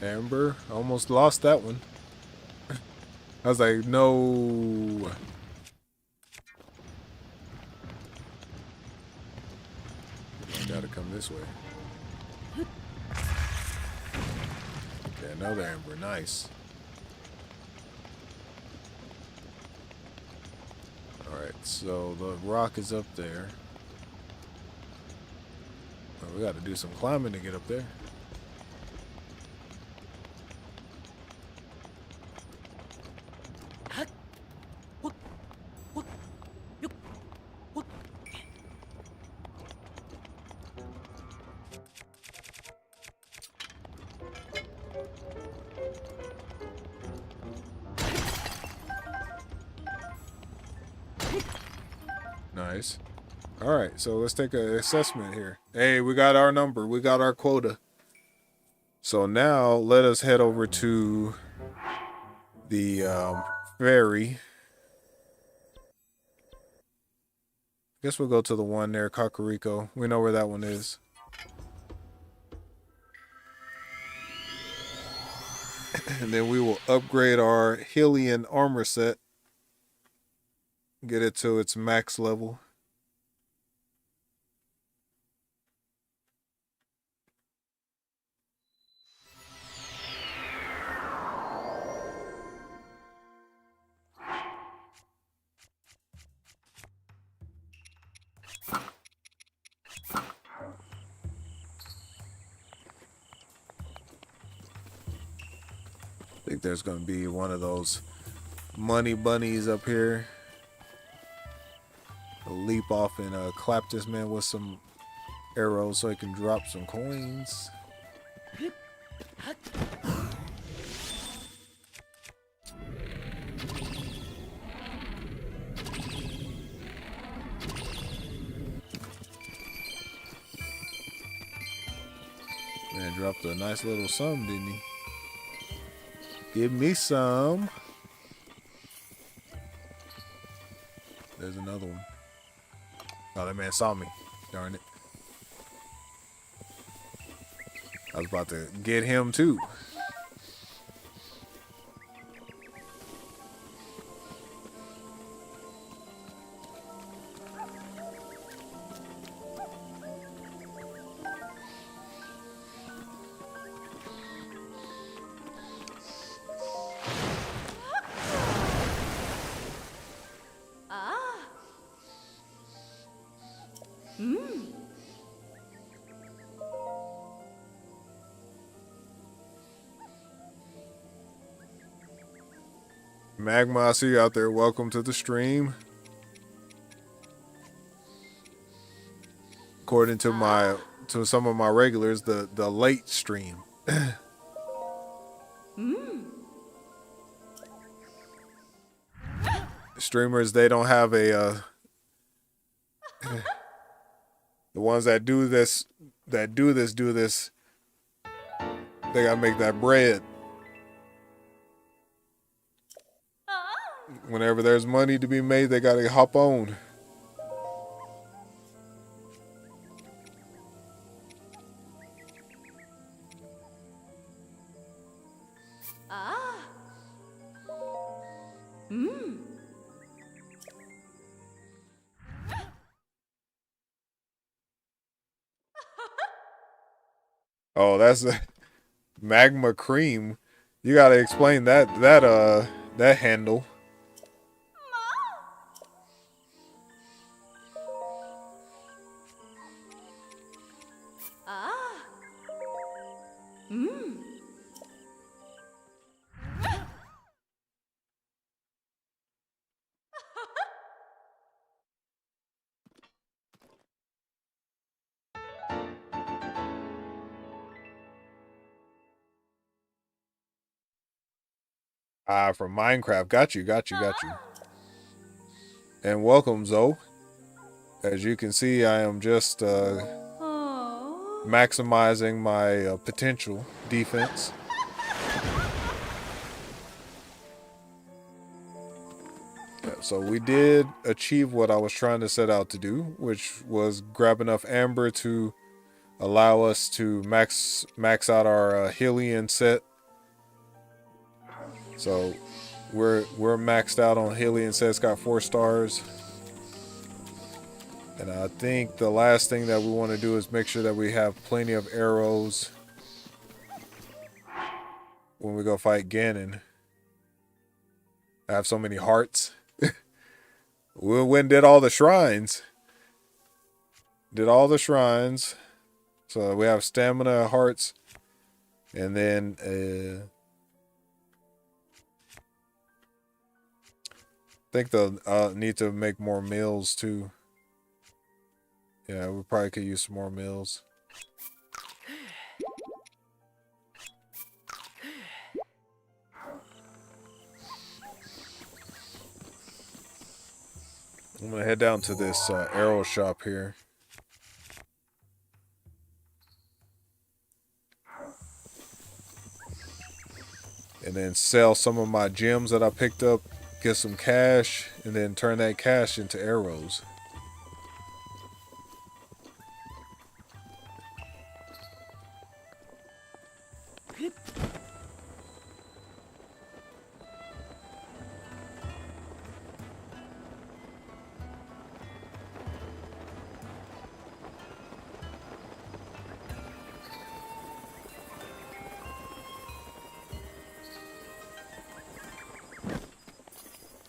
Amber. Almost lost that one. I was like, no. I gotta come this way. Okay, another Amber. Nice. Alright, so the rock is up there. Oh, we gotta do some climbing to get up there. Nice. Alright, so let's take an assessment here. Hey, we got our number. We got our quota. So now let us head over to the ferry. Guess we'll go to the one there, Kakariko. We know where that one is. And then we will upgrade our Hylian armor set. Get it to its max level. I think there's going to be one of those money bunnies up here. I'll leap off and clap this man with some arrows so he can drop some coins. Man dropped a nice little sum, didn't he? Give me some. There's another one. Oh, that man saw me. Darn it. I was about to get him too. Magma, I see you out there. Welcome to the stream. According to some of my regulars, the late stream. Streamers, they don't have a the ones that do this, they gotta make that bread. Whenever there's money to be made, they gotta hop on. Oh, that's a magma cream. You gotta explain that handle. Ah, from Minecraft. Got you, got you, got you. And welcome, Zoe. As you can see, I am just maximizing my potential defense. Yeah, so we did achieve what I was trying to set out to do, which was grab enough amber to allow us to max out our Hylian set. So we're maxed out on Hylian sets, got 4 stars. And I think the last thing that we want to do is make sure that we have plenty of arrows when we go fight Ganon. I have so many hearts. We went and did all the shrines. Did all the shrines. So we have stamina, hearts, and then I think they'll need to make more meals too. Yeah, we probably could use some more meals. I'm gonna head down to this arrow shop here. And then sell some of my gems that I picked up, get some cash, and then turn that cash into arrows.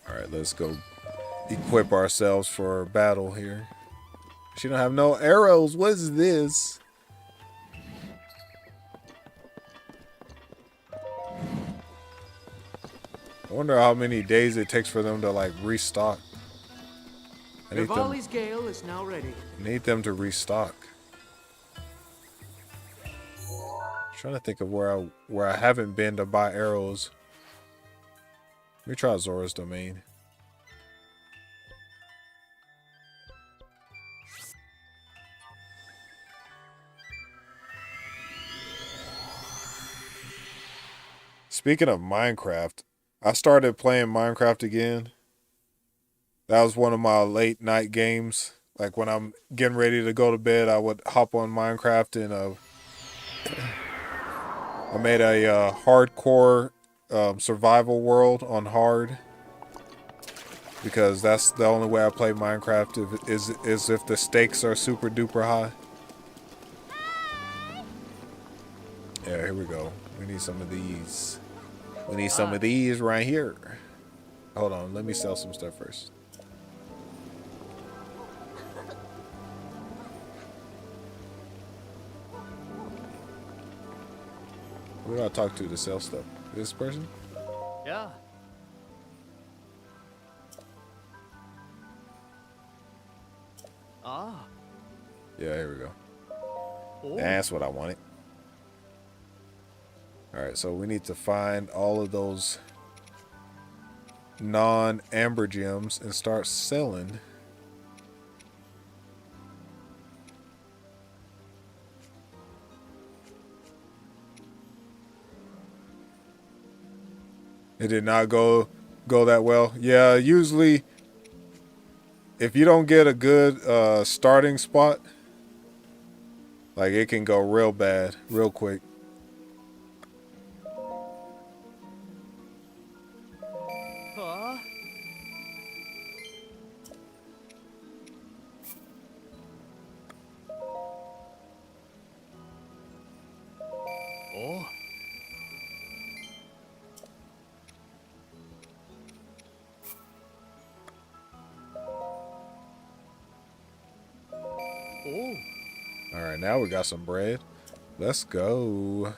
Alright, let's go equip ourselves for battle here. She don't have no arrows. What is this? I wonder how many days it takes for them to like restock. Rivali's Gale is now ready. Need them to restock. Trying to think of where I haven't been to buy arrows. Let me try Zora's Domain. Speaking of Minecraft, I started playing Minecraft again. That was one of my late night games. Like when I'm getting ready to go to bed, I would hop on Minecraft and I made a hardcore survival world on hard. Because that's the only way I play Minecraft is if the stakes are super duper high. Yeah, here we go. We need some of these. We need some of these right here. Hold on, let me sell some stuff first. Who do I talk to sell stuff? This person? Yeah. Ah. Yeah, here we go. Oh. That's what I wanted. Alright, so we need to find all of those non-amber gems and start selling. It did not go that well. Yeah, usually if you don't get a good starting spot, like it can go real bad real quick. Oh. Oh. All right, now we got some bread. Let's go.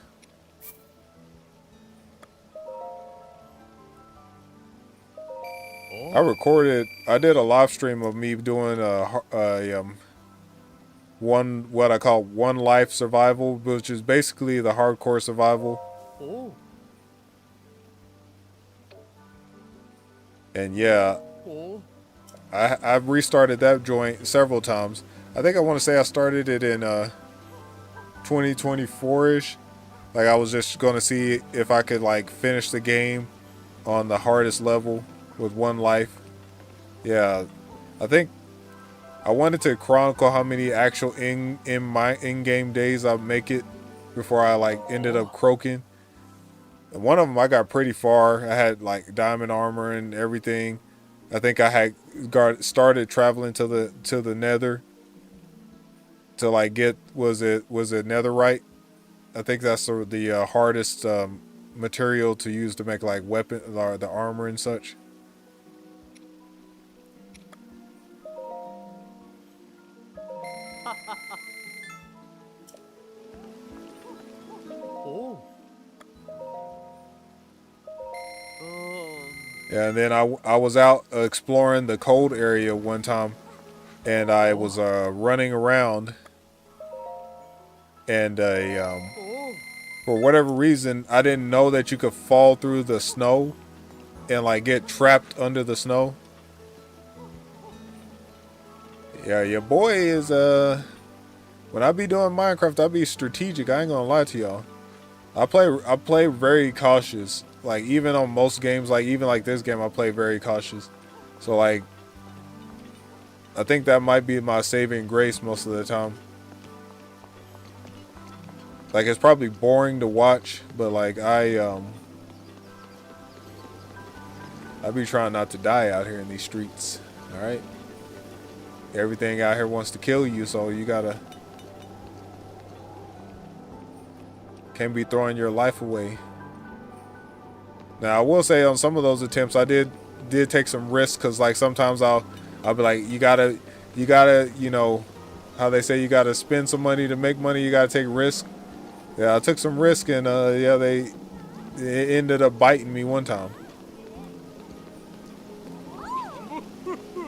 I did a live stream of me doing what I call one life survival, which is basically the hardcore survival. Oh. And yeah, Oh. I've restarted that joint several times. I think I want to say I started it in 2024ish. Like I was just going to see if I could like finish the game on the hardest level with one life. Yeah, I think I wanted to chronicle how many actual in-game days I make it before I like ended up croaking. And one of them I got pretty far. I had like diamond armor and everything. I think I had started traveling to the Nether to like get was it netherite. I think that's the hardest material to use to make like weapon or the armor and such. Oh. Yeah, and then I was out exploring the cold area one time, and I was running around, and Oh. for whatever reason I didn't know that you could fall through the snow and like get trapped under the snow. Yeah, your boy is when I be doing Minecraft, I be strategic. I ain't gonna lie to y'all. I play very cautious. Like even on most games, like even like this game, I play very cautious. So like, I think that might be my saving grace most of the time. Like it's probably boring to watch, but like I be trying not to die out here in these streets. All right. Everything out here wants to kill you, so you gotta can't be throwing your life away. Now I will say on some of those attempts I did take some risks, because like sometimes I'll be like you gotta you know how they say you gotta spend some money to make money, you gotta take risk. Yeah, I took some risk, and yeah, it ended up biting me one time.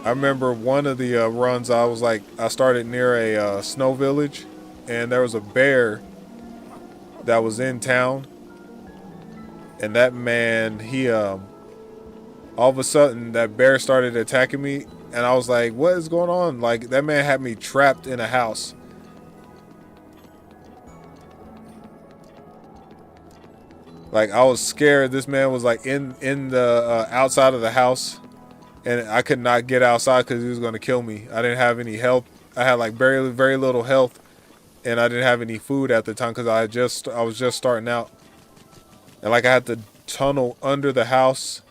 I remember one of the runs I started near a snow village, and there was a bear that was in town, and that man, he all of a sudden that bear started attacking me, and I was like, what is going on? Like that man had me trapped in a house. Like I was scared. This man was like in the outside of the house, and I could not get outside because he was going to kill me. I didn't have any health. I had like very little health, and I didn't have any food at the time because I was just starting out, and like I had to tunnel under the house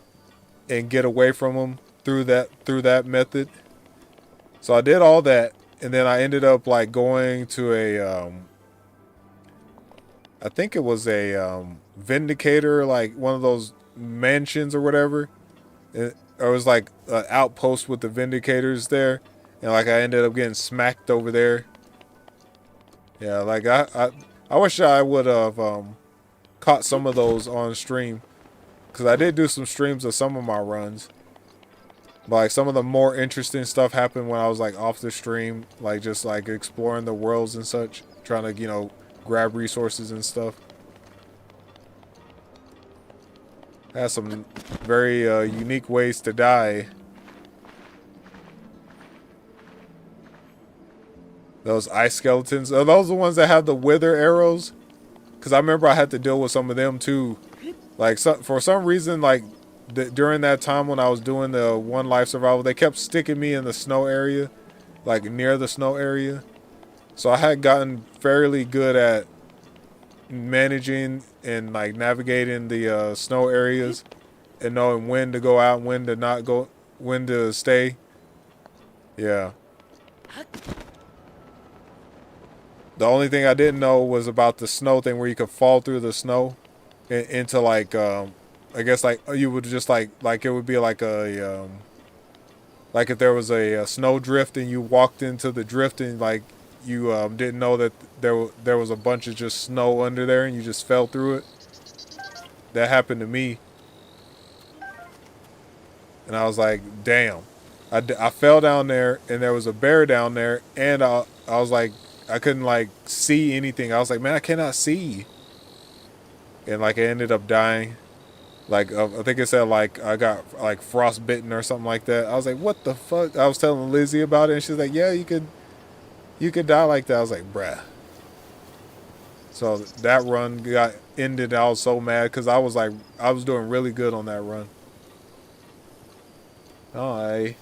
and get away from him through that method. So I did all that, and then I ended up like going to a I think it was a Vindicator, like one of those mansions or whatever. It was like an outpost with the Vindicators there, and like I ended up getting smacked over there. Yeah, like I wish I would have caught some of those on stream, because I did do some streams of some of my runs. But like some of the more interesting stuff happened when I was like off the stream, like just like exploring the worlds and such, trying to grab resources and stuff. Has some very unique ways to die. Those ice skeletons. Are those the ones that have the wither arrows? Because I remember I had to deal with some of them too. Like for some reason, like during that time when I was doing the one life survival, they kept sticking me in the snow area, like near the snow area. So I had gotten fairly good at managing and like navigating the snow areas and knowing when to go out, when to not go, when to stay. Yeah. The only thing I didn't know was about the snow thing, where you could fall through the snow into like I guess like you would just like it would be like a like if there was a snow drift and you walked into the drift, and like you didn't know that there was a bunch of just snow under there and you just fell through it. That happened to me. And And I was like, damn. I fell down there, and there was a bear down there, and I was like, I couldn't like see anything. I was like, man, I cannot see. And like I ended up dying. Like I think it said like I got like frostbitten or something like that. I was like, what the fuck? I was telling Lizzie about it, and she's like, yeah, you could die like that. I was like, bruh. So that run got ended. I was so mad because I was like, I was doing really good on that run. Hi,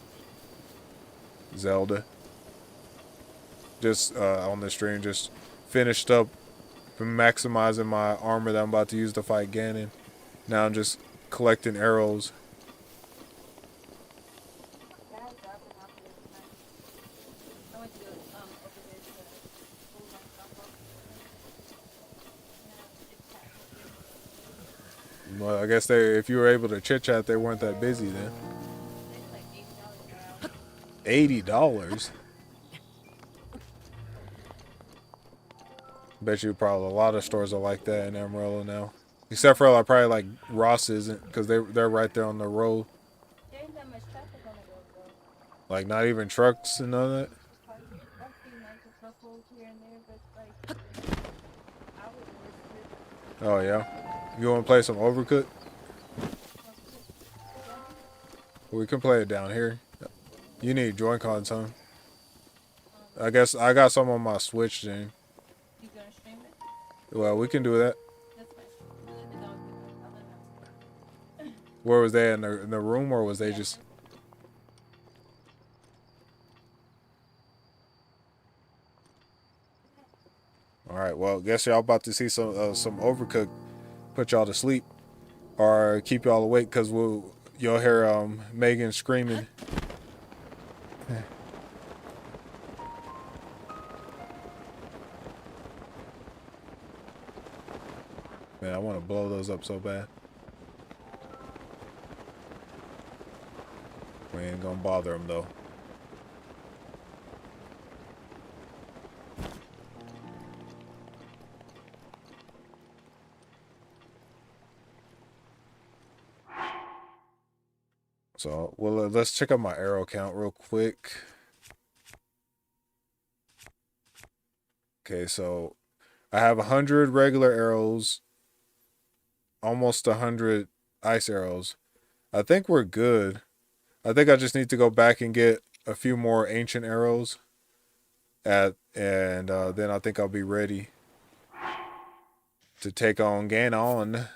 Zelda. Just on the stream, just finished up maximizing my armor that I'm about to use to fight Ganon. Now I'm just collecting arrows. Well, I guess if you were able to chit chat, they weren't that busy then. $80. Bet you probably a lot of stores are like that in Amarillo now. Except for like probably like Ross isn't, because they're right there on the road. Like not even trucks and none of that. Oh yeah. You want to play some Overcooked? We can play it down here. You need Joy-Cons, huh? I guess I got some on my Switch then. Well, we can do that. Where was they in the room, or was they just? All right. Well, guess y'all about to see some Overcooked. Put y'all to sleep, or keep y'all awake, cause you'll hear Megan screaming. Man, I want to blow those up so bad. We ain't gonna bother them though. So, well, let's check out my arrow count real quick. Okay, so I have 100 regular arrows, almost 100 ice arrows. I think we're good. I think I just need to go back and get a few more ancient arrows. And then I think I'll be ready to take on Ganon.